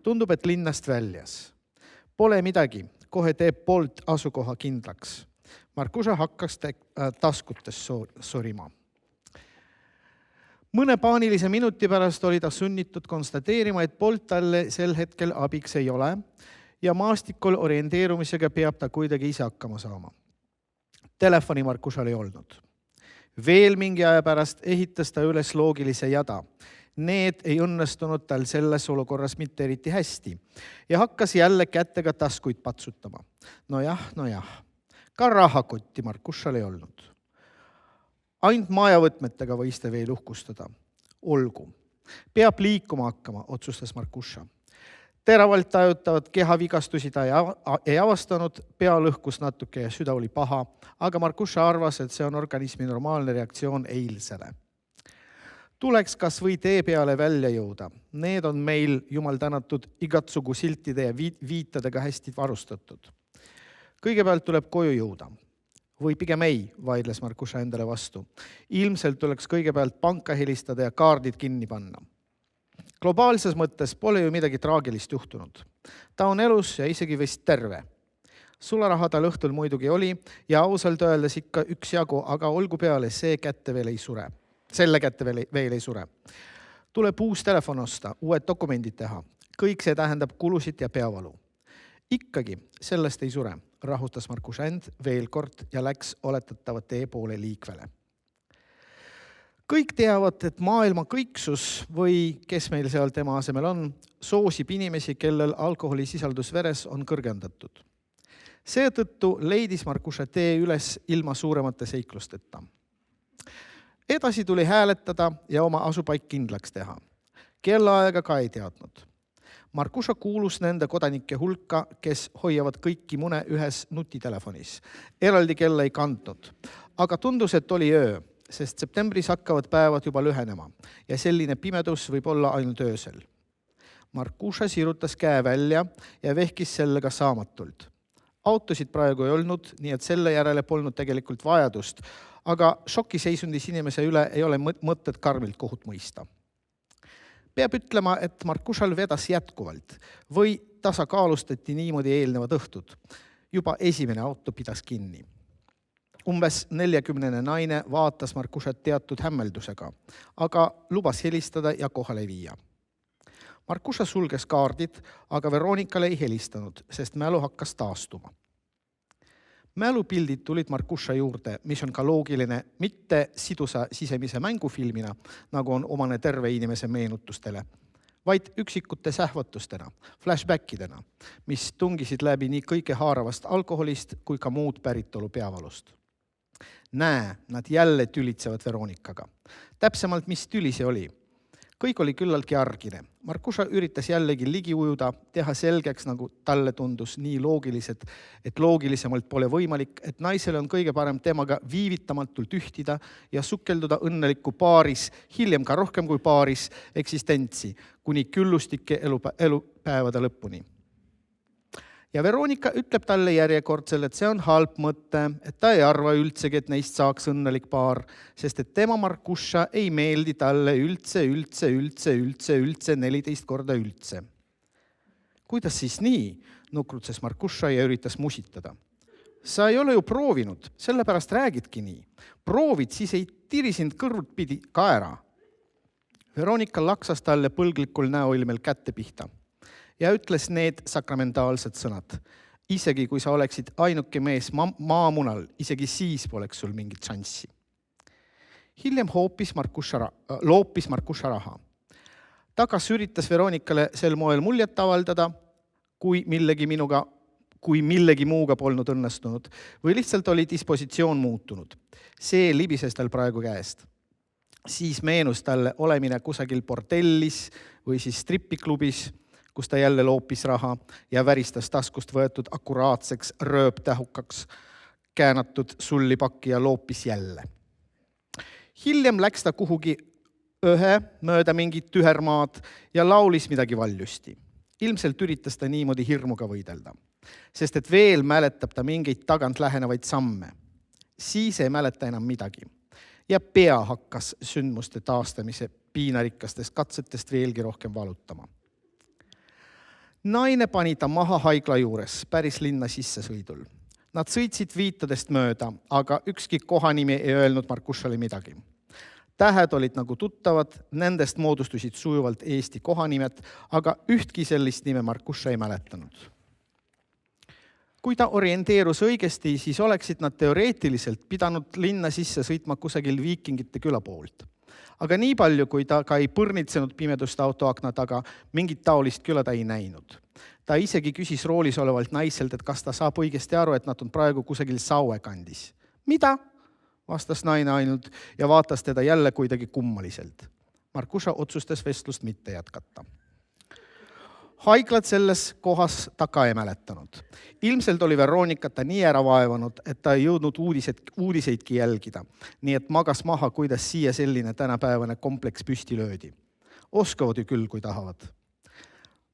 Tundub, et linnast väljas. Pole midagi, kohe teeb poolt asukoha kindlaks. Markuša hakkas taskutes sorima. Mõne paanilise minuti pärast oli ta sunnitud konstateerima, et poolt talle sel hetkel abiks ei ole ja maastikul orienteerumisega peab ta kuidagi ise hakkama saama. Telefoni Markušal ei olnud. Veel mingi aja pärast ehitas ta üles loogilise jada. Need ei õnnestunud tal selles olukorras mitte eriti hästi ja hakkas jälle kättega taskuid patsutama. Nojah. Ka rahakotti Markušal ei olnud. Ainult majavõtmetega võis ta veel uhkustada. Olgu. Peab liikuma hakkama, otsustas Markuša. Teravalt tajutavad kehavigastusi ta ei avastanud, pea lõhkus natuke ja süda oli paha, aga Markuša arvas, et see on organismi normaalne reaktsioon eilsele. Tuleks kas või tee peale välja jõuda. Need on meil, jumal tänatud, igatsugu siltide ja viitadega hästi varustatud. Kõigepealt tuleb koju jõuda. Või pigem ei, vaidles Markuša endale vastu. Ilmselt tuleks kõigepealt panka helistada ja kaardid kinni panna. Globaalses mõttes pole ju midagi traagilist juhtunud. Ta on elus ja isegi vist terve. Sularaha tal õhtul muidugi oli ja ausalt öeldes ikka üksjagu, aga olgu peale, selle kätte veel ei sure. Tuleb uus telefon osta, uued dokumendid teha. Kõik see tähendab kulusid ja peavalu. Ikkagi sellest ei sure, rahutas Markuša end veel kord ja läks oletatava tee poole liikvele. Kõik teavad, et maailma kõiksus või kes meil seal tema asemel on, soosib inimesi, kellel alkoholisisaldus veres on kõrgendatud. Seetõttu leidis Markuša tee üles ilma suuremate seiklusteta. Edasi tuli hääletada ja oma asupaik kindlaks teha. Kellaaega ka ei teadnud. Markuša kuulus nende kodanike hulka, kes hoiavad kõiki mune ühes nutitelefonis. Eraldi kella ei kandnud, aga tundus, et oli öö, sest septembris hakkavad päevad juba lühenema ja selline pimedus võib olla ainult öösel. Markuša sirutas käe välja ja vehkis sellega saamatult. Autosid praegu ei olnud, nii et selle järele polnud tegelikult vajadust, aga šokiseisundis inimese üle ei ole mõtted karmilt kohut mõista. Peab ütlema, et Markušal vedas jätkuvalt või tasakaalustati niimoodi eelnevad õhtud. Juba esimene auto pidas kinni. Umbes 40 naine vaatas Markušat teatud hämmeldusega, aga lubas helistada ja kohale viia. Markuša sulges kaardid, aga Veronikale ei helistanud, sest mälu hakkas taastuma. Mälupildid tulid Markuša juurde, mis on ka loogiline, mitte sidusa sisemise mängufilmina, nagu on omane terve inimese meenutustele, vaid üksikute sähvatustena, flashbackidena, mis tungisid läbi nii kõige haaravast alkoholist kui ka muud päritolu peavalust. Näe, nad jälle tülitsevad Veronikaga. Täpsemalt, mis tüli see oli? Kõik oli küllaltki argine. Markuša üritas jällegi ligi ujuda, teha selgeks, nagu talle tundus nii loogilised, et loogilisemalt pole võimalik, et naisele on kõige parem temaga viivitamatult ühtida ja sukelduda õnnelikku paaris, hiljem ka rohkem kui paaris eksistentsi, kuni küllustike elupäevade lõpuni. Ja Veronika ütleb talle järjekordsel, et see on halb mõte, et ta ei arva üldsegi, et neist saaks õnnelik paar, sest et tema Markuša ei meeldi talle üldse 14 korda üldse. Kuidas siis nii? Nukrutses Markuša ja üritas musitada. Sa ei ole ju proovinud, sellepärast räägidki nii. Proovid, siis ei tiri sind kõrvut pidi ka ära. Veronika laksas talle põlglikul näoilmel kätte pihta ja ütles need sakramentaalsed sõnad. Isegi kui sa oleksid ainuke mees maamunal, isegi siis poleks sul mingit šanssi. Hiljem loopis Markuša raha. Tagas üritas Veronikale sel moel muljet avaldada, kui millegi muuga polnud õnnestunud või lihtsalt oli dispositsioon muutunud. See libises tal praegu käest. Siis meenus talle olemine kusagil bordellis või siis stripiklubis, kus ta jälle loopis raha ja väristas taskust võetud akuraatseks rööptähukaks käänatud sullipakki ja loopis jälle. Hiljem läks ta kuhugi mööda mingit tühermaad ja laulis midagi valjusti. Ilmselt üritas ta niimoodi hirmuga võidelda, sest et veel mäletab ta mingeid tagant lähenevaid samme. Siis ei mäleta enam midagi ja pea hakkas sündmuste taastamise piinarikastest katsetest veelgi rohkem valutama. Naine pani ta maha haigla juures, päris linna sissesõidul. Nad sõitsid viitadest mööda, aga ükski kohanimi ei öelnud Markušale midagi. Tähed olid nagu tuttavad, nendest moodustusid sujuvalt Eesti kohanimed, aga ühtki sellist nime Markuša ei mäletanud. Kui ta orienteerus õigesti, siis oleksid nad teoreetiliselt pidanud linna sisse sõitma kusagil viikingite küla poolt. Aga nii palju, kui ta ka ei põrnitsenud pimedust autoakna taga, mingit taolist küla ta ei näinud. Ta isegi küsis roolis olevalt naiselt, et kas ta saab õigesti aru, et nad on praegu kusagil Saue kandis. Mida? Vastas naine ainult ja vaatas teda jälle kuidagi kummaliselt. Markuša otsustas vestlust mitte jätkata. Haiglad selles kohas ta ka ei mäletanud. Ilmselt oli Veronikata nii ära vaevanud, et ta ei jõudnud uudiseidki jälgida, nii et magas maha, kuidas siia selline tänapäevane kompleks püsti löödi. Oskavad ju küll, kui tahavad.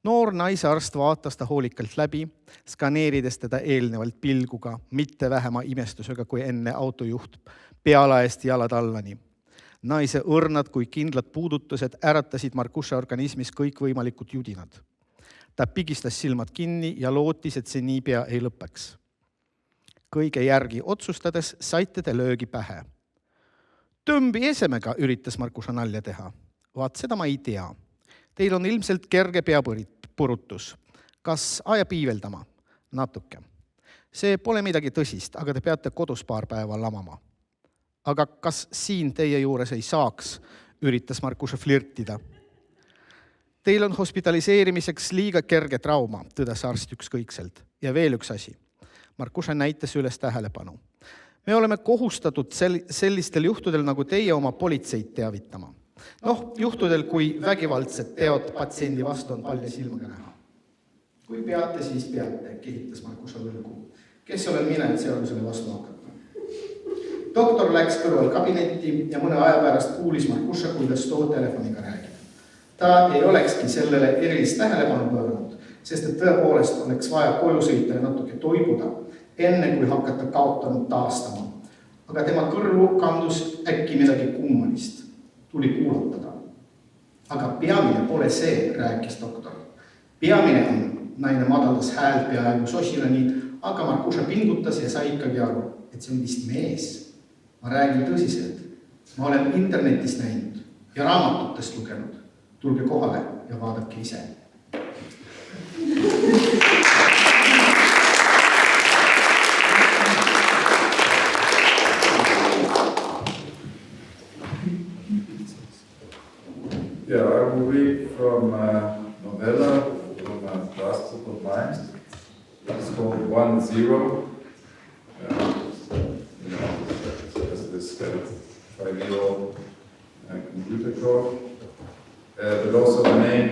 Noor naisearst vaatas ta hoolikalt läbi, skaneerides teda eelnevalt pilguga, mitte vähema imestusega kui enne autojuht, pealaest jalad allani. Naise õrnad kui kindlad puudutused äratasid Markuša organismis kõikvõimalikud judinad. Ta pigistas silmad kinni ja lootis, et see niipea ei lõpeks. Kõige järgi otsustades saite te löögi pähe. Tõmbi esemega üritas Markuša nalja teha. Vaat seda ma ei tea. Teil on ilmselt kerge peapurutus. Kas aja piiveldama? Natuke. See pole midagi tõsist, aga te peate kodus paar päeva lamama. aga kas siin teie juures ei saaks, üritas Markuša flirtida. Teil on hospitaliseerimiseks liiga kerge trauma, tõdes arst ükskõikselt. Ja veel üks asi. Markuša näitas üles tähelepanu. Me oleme kohustatud sellistel juhtudel nagu teie oma politseid teavitama. Juhtudel, kui vägivaldsed teod patsiendi vastu on palja silmaga näha. Kui peate, siis peate, kehitas Markuša võlgu. Kes olen mina, et seadusele vastu hakata? Doktor läks kõrval kabinetti ja mõne aja pärast kuulis Markuša, kuidas too telefoniga räägib. Ta ei olekski sellele erilist tähelepanu pööranud, sest et tõepoolest oleks vaja koju sõita ja natuke toibuda, enne kui hakata kaotanud taastama. Aga tema kõrvu kandus äkki midagi kummalist. Tuli kuulatada. Aga peamine pole see, rääkis doktor. Peamine on, naine madaldas häält peaaegu sosilani, aga Markuša pingutas ja sai ikkagi aru, et see on vist mees. Ma räägin tõsiselt. Ma olen internetist näinud ja raamatutest lugenud. Tulge kohale ja vaadake ise. Yeah, I will read from a novella from a last book of mine. It's called 1-0. It's this 5-year-old computer code. But also the main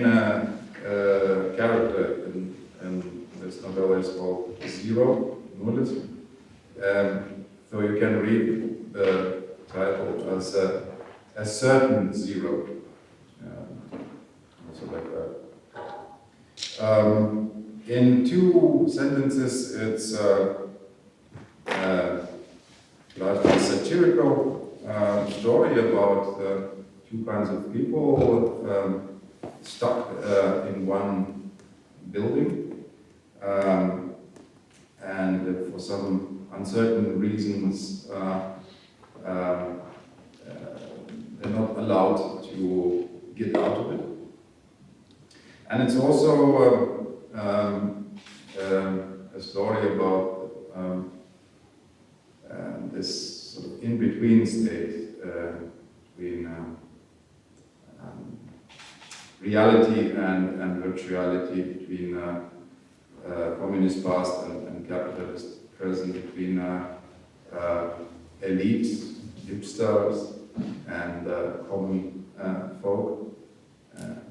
character in this novella is called 0, null. So you can read the title as a certain zero. Also like that. In two sentences, it's like a satirical story about two kinds of people stuck in one building, and for some uncertain reasons they're not allowed to get out of it. And it's also a story about this sort of in-between state between reality and virtuality, between communist past and capitalist present, between elites, hipsters, and common folk.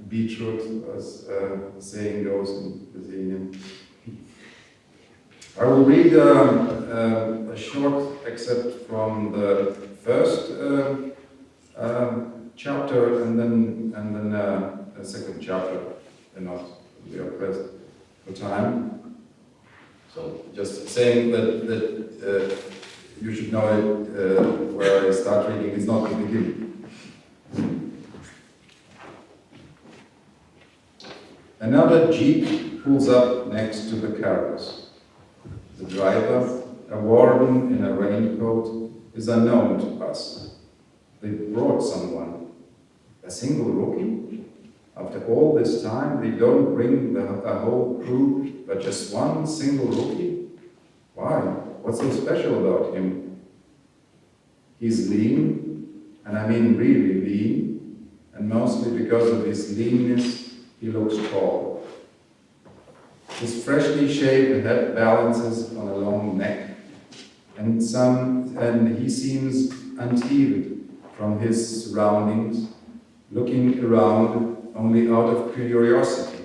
Beetroot, as the saying goes in Brazilian. I will read a short excerpt from the first chapter and then a second chapter, and not we are pressed for time. So just saying that you should know it where I start reading is not the beginning. Another jeep pulls up next to the carriers. The driver, a warden in a raincoat, is unknown to us. They brought someone. A single rookie? After all this time, they don't bring a whole crew, but just one single rookie? Why? What's so special about him? He's lean, and I mean really lean, and mostly because of his leanness, he looks tall. His freshly shaved head balances on a long neck, and he seems untethered from his surroundings, looking around only out of curiosity,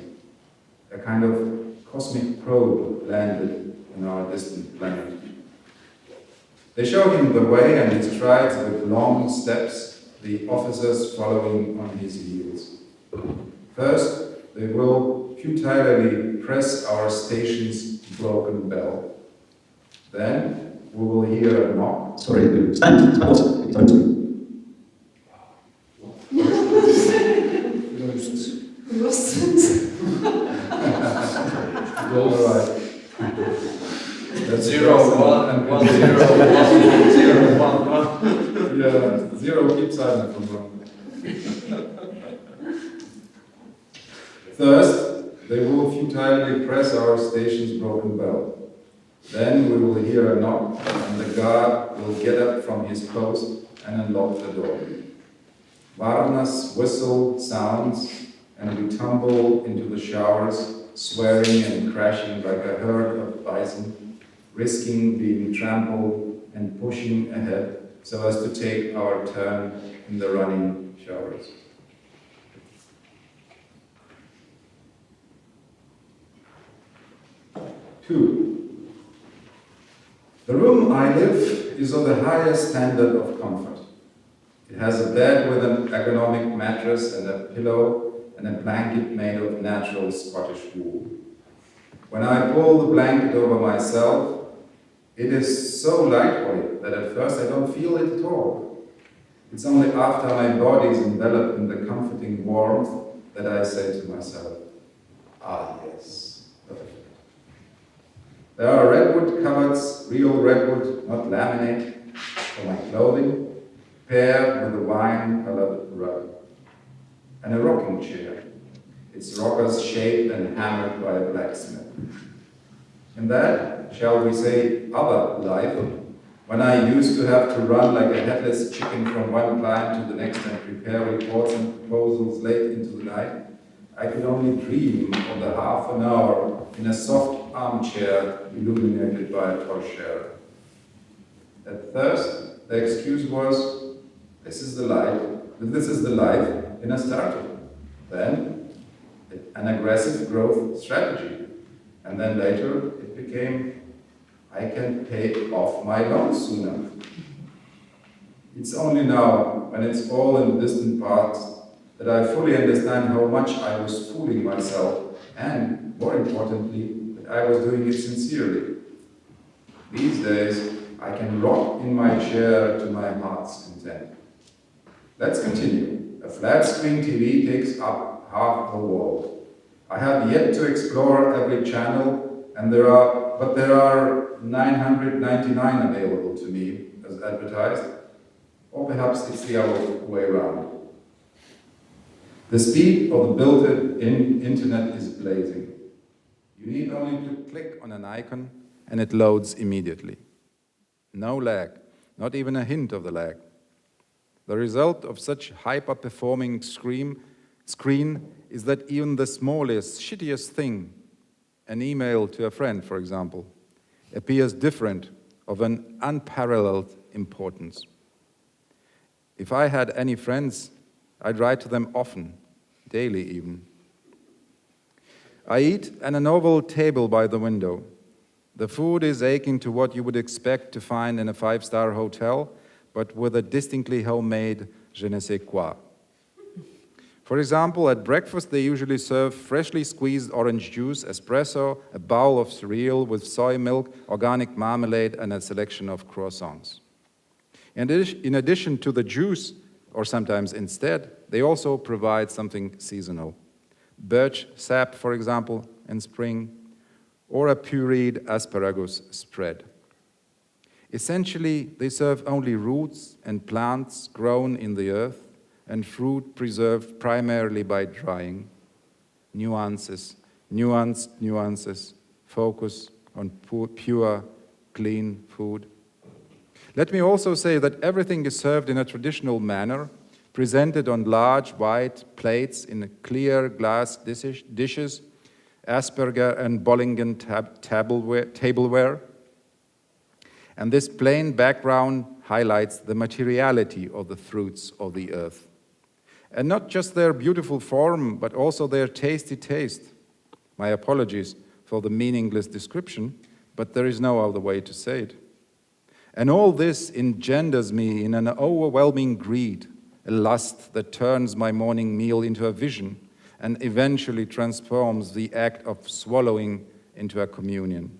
a kind of cosmic probe landed on our distant planet. They show him the way, and he strides with long steps, the officers following on his heels. First, they will futilely press our station's broken bell. Then we will hear a knock. Sorry, stand. All right. That's 0, 1, 1, 0, 1, 0, 1, 1. Yeah, 0 keeps silent from wrong. First, they will futilely press our station's broken bell. Then we will hear a knock, and the guard will get up from his post and unlock the door. Varna's whistle sounds, and we tumble into the showers, swearing and crashing like a herd of bison, risking being trampled and pushing ahead so as to take our turn in the running showers. Two, the room I live is of the highest standard of comfort. It has a bed with an ergonomic mattress and a pillow and a blanket made of natural Scottish wool. When I pull the blanket over myself, it is so lightweight that at first I don't feel it at all. It's only after my body is enveloped in the comforting warmth that I say to myself, ah yes, perfect. There are redwood cupboards, real redwood, not laminate, for my clothing, paired with a wine-colored rug. And a rocking chair, its rockers shaped and hammered by a blacksmith. In that, shall we say, other life, when I used to have to run like a headless chicken from one client to the next and prepare reports and proposals late into the night, I could only dream of the half an hour in a soft armchair illuminated by a torchlight. At first, the excuse was, this is the life in a startup. Then, an aggressive growth strategy. And then later, it became, I can pay off my loans sooner. It's only now, when it's all in the distant past, that I fully understand how much I was fooling myself, and, more importantly, that I was doing it sincerely. These days, I can rock in my chair to my heart's content. Let's continue. A flat-screen TV takes up half the wall. I have yet to explore every channel, but there are 999 available to me as advertised, or perhaps it's the other way around. The speed of the built-in internet is blazing. You need only to click on an icon and it loads immediately. No lag, not even a hint of the lag. The result of such hyper-performing screen is that even the smallest, shittiest thing, an email to a friend, for example, appears different, of an unparalleled importance. If I had any friends, I'd write to them often, daily even. I eat at an oval table by the window. The food is akin to what you would expect to find in a five-star hotel, but with a distinctly homemade je ne sais quoi. For example, at breakfast they usually serve freshly squeezed orange juice, espresso, a bowl of cereal with soy milk, organic marmalade, and a selection of croissants. In addition to the juice, or sometimes instead, they also provide something seasonal. Birch sap, for example, in spring, or a pureed asparagus spread. Essentially, they serve only roots and plants grown in the earth and fruit preserved primarily by drying. Nuances, focus on pure, clean food. Let me also say that everything is served in a traditional manner, presented on large white plates in clear glass dishes, Asperger and Bollingen tableware. And this plain background highlights the materiality of the fruits of the earth. And not just their beautiful form, but also their tasty taste. My apologies for the meaningless description, but there is no other way to say it. And all this engenders me in an overwhelming greed, a lust that turns my morning meal into a vision and eventually transforms the act of swallowing into a communion.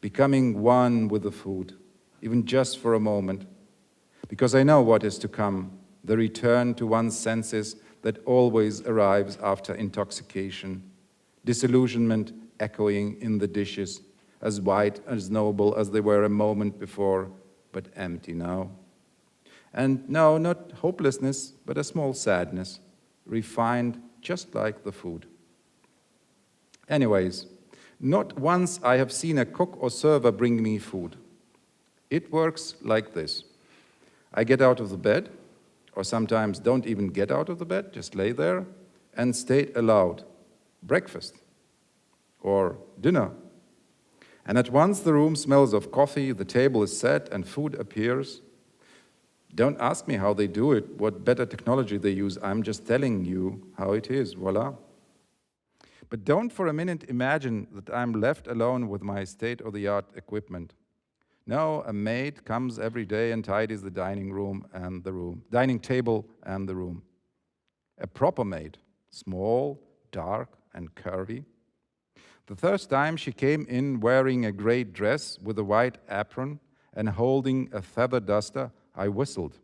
Becoming one with the food, even just for a moment, because I know what is to come, the return to one's senses that always arrives after intoxication, disillusionment echoing in the dishes, as white, as noble as they were a moment before, but empty now. And no, not hopelessness, but a small sadness, refined just like the food. Anyways, not once I have seen a cook or server bring me food. It works like this. I get out of the bed, or sometimes don't even get out of the bed, just lay there, and state aloud, breakfast, or dinner. And at once the room smells of coffee, the table is set, and food appears. Don't ask me how they do it, what better technology they use. I'm just telling you how it is, voila. But don't for a minute imagine that I'm left alone with my state-of-the-art equipment. No, a maid comes every day and tidies the dining table and the room. A proper maid, small, dark, and curvy. The first time she came in wearing a gray dress with a white apron and holding a feather duster, I whistled.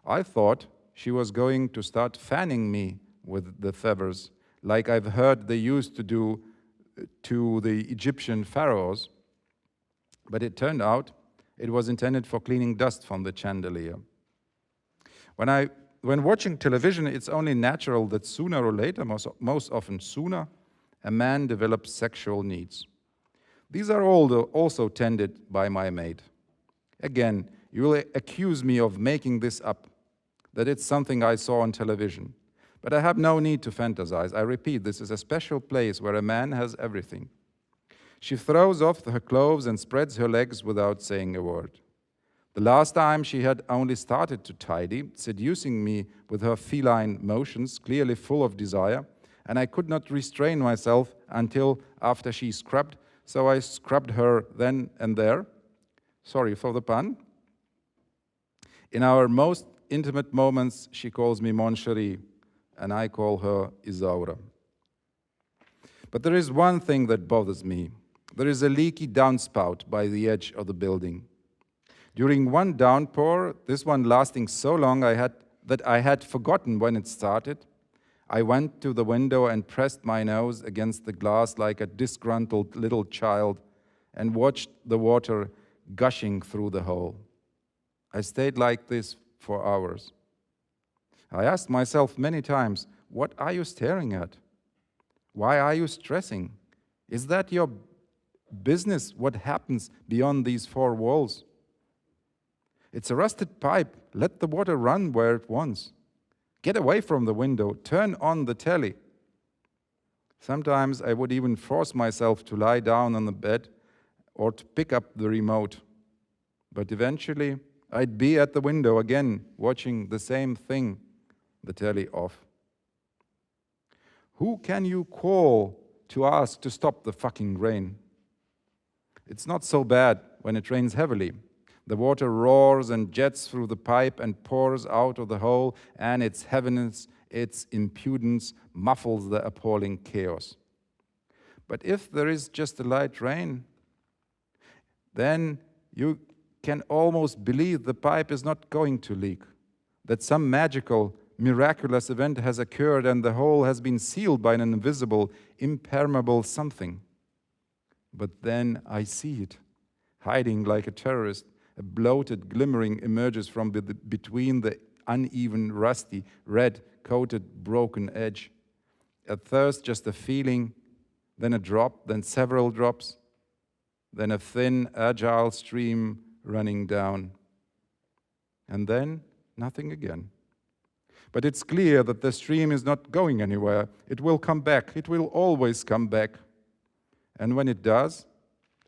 I thought she was going to start fanning me with the feathers, like I've heard they used to do to the Egyptian pharaohs. But it turned out it was intended for cleaning dust from the chandelier. When watching television, it's only natural that sooner or later, most often sooner, a man develops sexual needs. These are also tended by my maid. Again, you will accuse me of making this up, that it's something I saw on television. But I have no need to fantasize. I repeat, this is a special place where a man has everything. She throws off her clothes and spreads her legs without saying a word. The last time she had only started to tidy, seducing me with her feline motions, clearly full of desire, and I could not restrain myself until after she scrubbed, so I scrubbed her then and there. Sorry for the pun. In our most intimate moments, she calls me Mon Chéri, and I call her Isaura. But there is one thing that bothers me. There is a leaky downspout by the edge of the building. During one downpour, this one lasting so long that I had forgotten when it started, I went to the window and pressed my nose against the glass like a disgruntled little child and watched the water gushing through the hole. I stayed like this for hours. I asked myself many times, what are you staring at? Why are you stressing? Is that your business, what happens beyond these four walls? It's a rusted pipe. Let the water run where it wants. Get away from the window. Turn on the telly. Sometimes I would even force myself to lie down on the bed or to pick up the remote. But eventually, I'd be at the window again, watching the same thing, the telly off. Who can you call to ask to stop the fucking rain? It's not so bad when it rains heavily. The water roars and jets through the pipe and pours out of the hole, and its heaviness, its impudence muffles the appalling chaos. But if there is just a light rain, then you can almost believe the pipe is not going to leak, that some magical, miraculous event has occurred and the hole has been sealed by an invisible, impermeable something. But then I see it, hiding like a terrorist. A bloated glimmering emerges from between the uneven, rusty, red-coated, broken edge. At first, just a feeling, then a drop, then several drops, then a thin, agile stream running down. And then, nothing again. But it's clear that the stream is not going anywhere. It will come back. It will always come back. And when it does,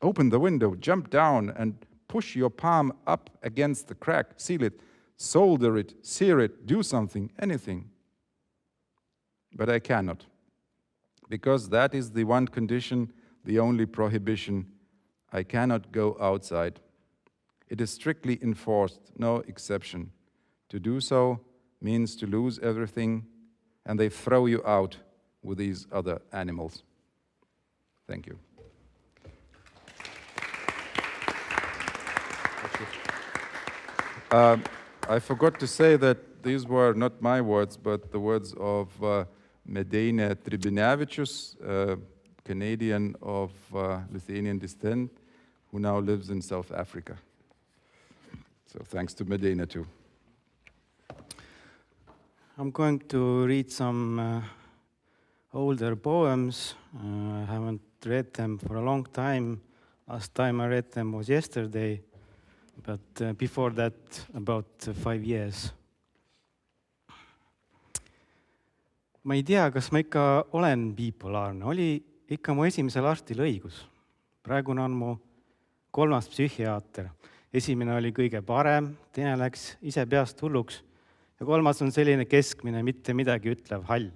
open the window, jump down, and push your palm up against the crack, seal it, solder it, sear it, do something, anything. But I cannot, because that is the one condition, the only prohibition. I cannot go outside. It is strictly enforced, no exception. To do so means to lose everything, and they throw you out with these other animals. Thank you. I forgot to say that these were not my words, but the words of Medina Tribinevičius, Canadian of Lithuanian descent, who now lives in South Africa. So thanks to Medina too. I'm going to read some older poems. I haven't read them for a long time. Last time I read them was yesterday. but before that about 5 years. Ma ei tea, kas ma ikka olen bipolaarne. Oli ikka mu esimesel arstil õigus. Praegune on mu 3. psühhiaater. Esimene oli kõige parem, teine läks ise peast hulluks ja 3. on selline keskmine, mitte midagi ütlev hall.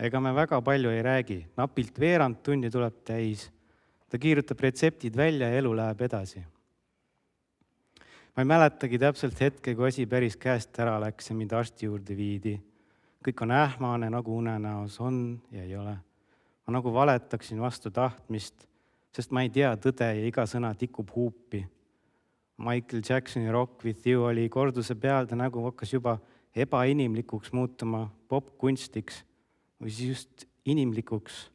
Ega me väga palju ei räägi. Napilt veerand tundi tuleb täis. Ta kiirutab retseptid välja ja elu läheb edasi. Ma ei mäletagi täpselt hetke, kui asi päris käest ära läks ja mind arsti juurde viidi. Kõik on ähmane, nagu unenäos on ja ei ole. Ma nagu valetaksin vastu tahtmist, sest ma ei tea tõde ja iga sõna tikub huupi. Michael Jacksoni Rock with You oli korduse peal, ta nagu hakkas juba ebainimlikuks muutuma popkunstiks või siis just inimlikuks.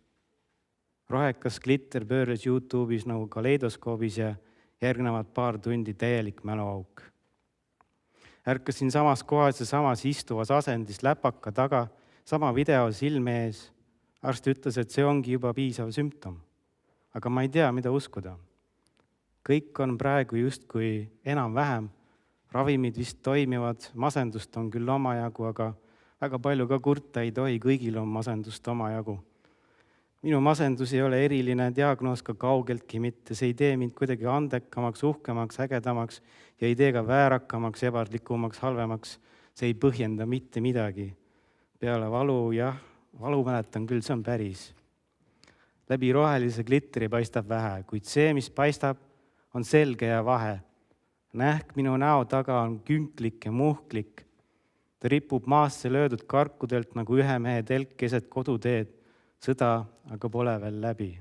Rohekas glitter pöörles YouTube'is nagu kaleidoskoobis ja järgnevad paar tundi täielik mäluauk. Ärkasin samas kohas ja samas istuvas asendis läpaka taga, sama video silme ees. Arst ütles, et see ongi juba piisav sümptom. Aga ma ei tea, mida uskuda. Kõik on praegu justkui enam-vähem. Ravimid vist toimivad, masendust on küll omajagu, aga väga palju ka kurta ei tohi, kõigil on masendust omajagu. Minu masendus ei ole eriline diagnoos ka kaugeltki mitte. See ei tee mind kuidagi andekamaks, uhkemaks, ägedamaks ja ei tee ka väärakamaks, ebardlikumaks, halvemaks. See ei põhjenda mitte midagi. Peale valu, jah, valu mäletan küll, see on päris. Läbi rohelise glitteri paistab vähe, kuid see, mis paistab, on selge ja vahe. Nähk minu näo taga on künklik ja muhklik. Ta ripub maasse löödud karkudelt nagu ühe mehe telk keset koduteed. Sõda aga pole veel läbi.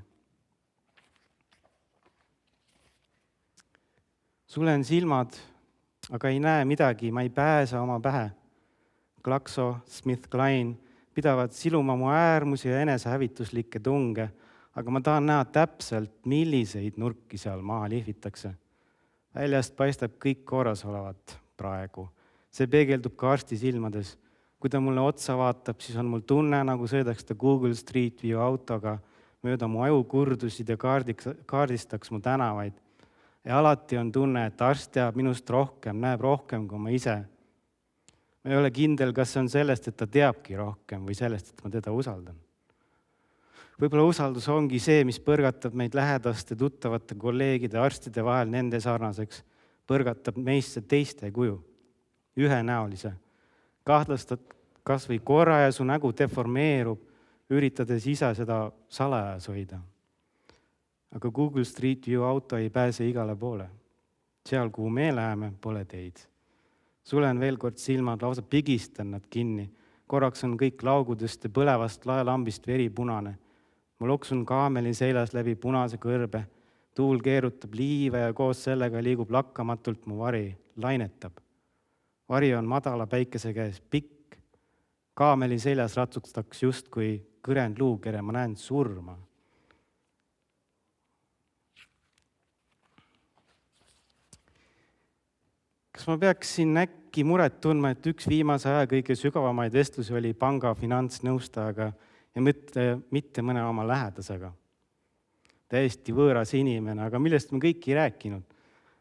Sulen silmad, aga ei näe midagi, ma ei pääse oma pähe. Klakso, Smith Klein pidavad siluma mu äärmusi ja enesehävituslikke tunge, aga ma tahan näha täpselt, milliseid nurki seal maha lihvitakse. Väljast paistab kõik korras olevat praegu. See peegeldub ka arsti silmades. Kui ta mulle otsa vaatab, siis on mul tunne, nagu sõidaks ta Google Street View autoga mööda mu aju kurdusid ja kaardistaks mu tänavaid. Ja alati on tunne, et arst teab minust rohkem, näeb rohkem kui ma ise. Ma ei ole kindel, kas see on sellest, et ta teabki rohkem või sellest, et ma teda usaldan. Võib-olla usaldus ongi see, mis põrgatab meid lähedaste, tuttavate kolleegide, arstide vahel nende sarnaseks, põrgatab meisse teiste kuju, ühenäolise. Kahtlastad kas või korra ja su nägu deformeerub, üritades ise seda salajas hoida. Aga Google Street View auto ei pääse igale poole. Seal, kuhu me läheme, pole teid. Sulen veel kord silmad, lausa pigistan nad kinni. Korraks on kõik laugudest ja põlevast laelambist veri punane. Ma loksun kaameli seljas läbi punase kõrbe. Tuul keerutab liive ja koos sellega liigub lakkamatult mu vari, lainetab. Vari on madala päikese käes pikk. Kaameli seljas ratsustaks just kui kõrend luukere, ma näen surma. Kas ma peaksin äkki muret tundma, et üks viimase aja kõige sügavamaid vestlusi oli panga finantsnõustajaga ja mitte mõne oma lähedasega? Täiesti võõras inimene, aga millest me kõik ei rääkinud?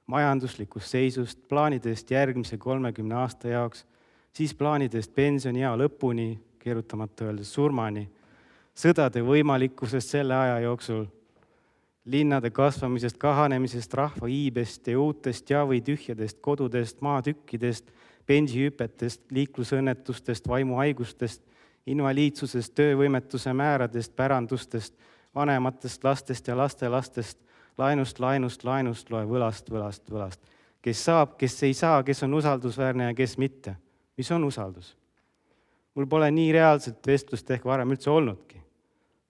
Majanduslikust seisust, plaanidest järgmise 30 aasta jaoks, siis plaanidest pensioniea lõpuni, keerutamata öeldes surmani, sõdade võimalikkusest selle aja jooksul, linnade kasvamisest, kahanemisest, rahva iibest ja uutest ja või tühjadest kodudest, maatükkidest, bensihüpetest, liiklusõnnetustest, vaimuhaigustest, invaliidsusest, töövõimetuse määradest, pärandustest, vanematest lastest ja lastelastest, laenust, loe võlast. Kes saab, kes ei saa, kes on usaldusväärne ja kes mitte. Mis on usaldus? Mul pole nii reaalset vestlust ehk varem üldse olnudki.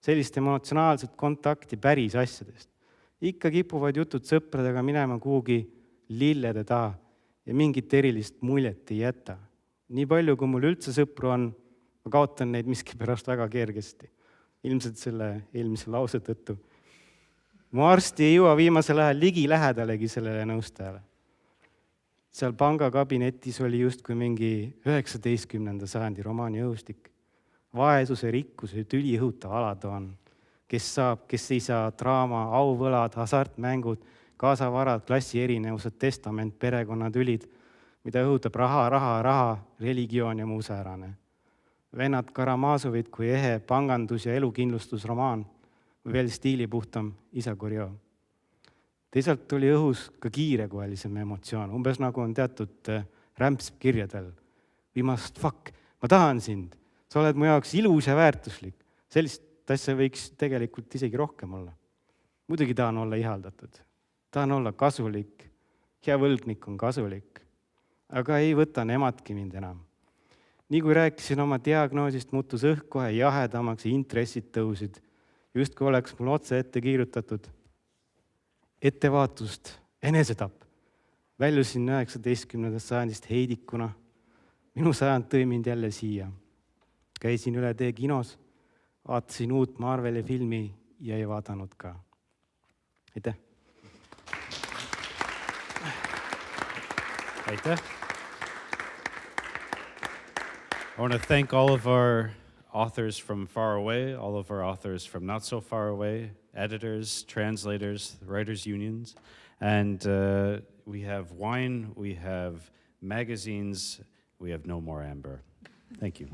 Sellist emotsionaalset kontakti päris asjadest. Ikka kipuvad jutud sõpradega minema kuhugi lillede taha ja mingit erilist muljet ei jäta. Nii palju, kui mul üldse sõpru on, ma kaotan neid miskipärast väga kergesti. Ilmselt selle eelmise lause tõttu. Mu arsti ei jõua viimasel ajal ligi lähedalegi sellele nõustajale. Seal pangakabinetis oli justkui mingi 19. sajandi romaani õhustik. Vaesuse, rikkuse, tüli õhutav alatoon. Kes saab, kes ei saa, draama, auvõlad, hasartmängud, kaasavarad, klassierinevused, testament, perekonnatülid, mida õhutab raha, religioon ja muu säärane. Vennad Karamazovid kui ehe pangandus- ja elukindlustusromaan või veel stiilipuhtam isa kurjoo. Teisalt tuli õhus ka kiirekoelisem emotsioon, umbes nagu on teatud rämpskirjadel. We must fuck, ma tahan sind, sa oled mu jaoks ilus ja väärtuslik. Sellist asja võiks tegelikult isegi rohkem olla. Muidugi tahan olla ihaldatud, tahan olla kasulik, hea võlgnik on kasulik, aga ei võta nemadki mind enam. Nii kui rääkisin oma diagnoosist, muutus õhk kohe jahedamaks ja intressid tõusid. Just kui oleks mul otse ette kiirutatud. Ettevaatust, enesetapp. Väljusin 19. sajandist heidikuna. Minu sajand tõi mind jälle siia. Käisin üle tee kinos, vaatasin uut Marveli filmi ja ei vaadanud ka. Aitäh! Aitäh! I want to thank all of our authors from far away, all of our authors from not so far away, editors, translators, writers' unions. And we have wine, we have magazines, we have no more amber. Thank you.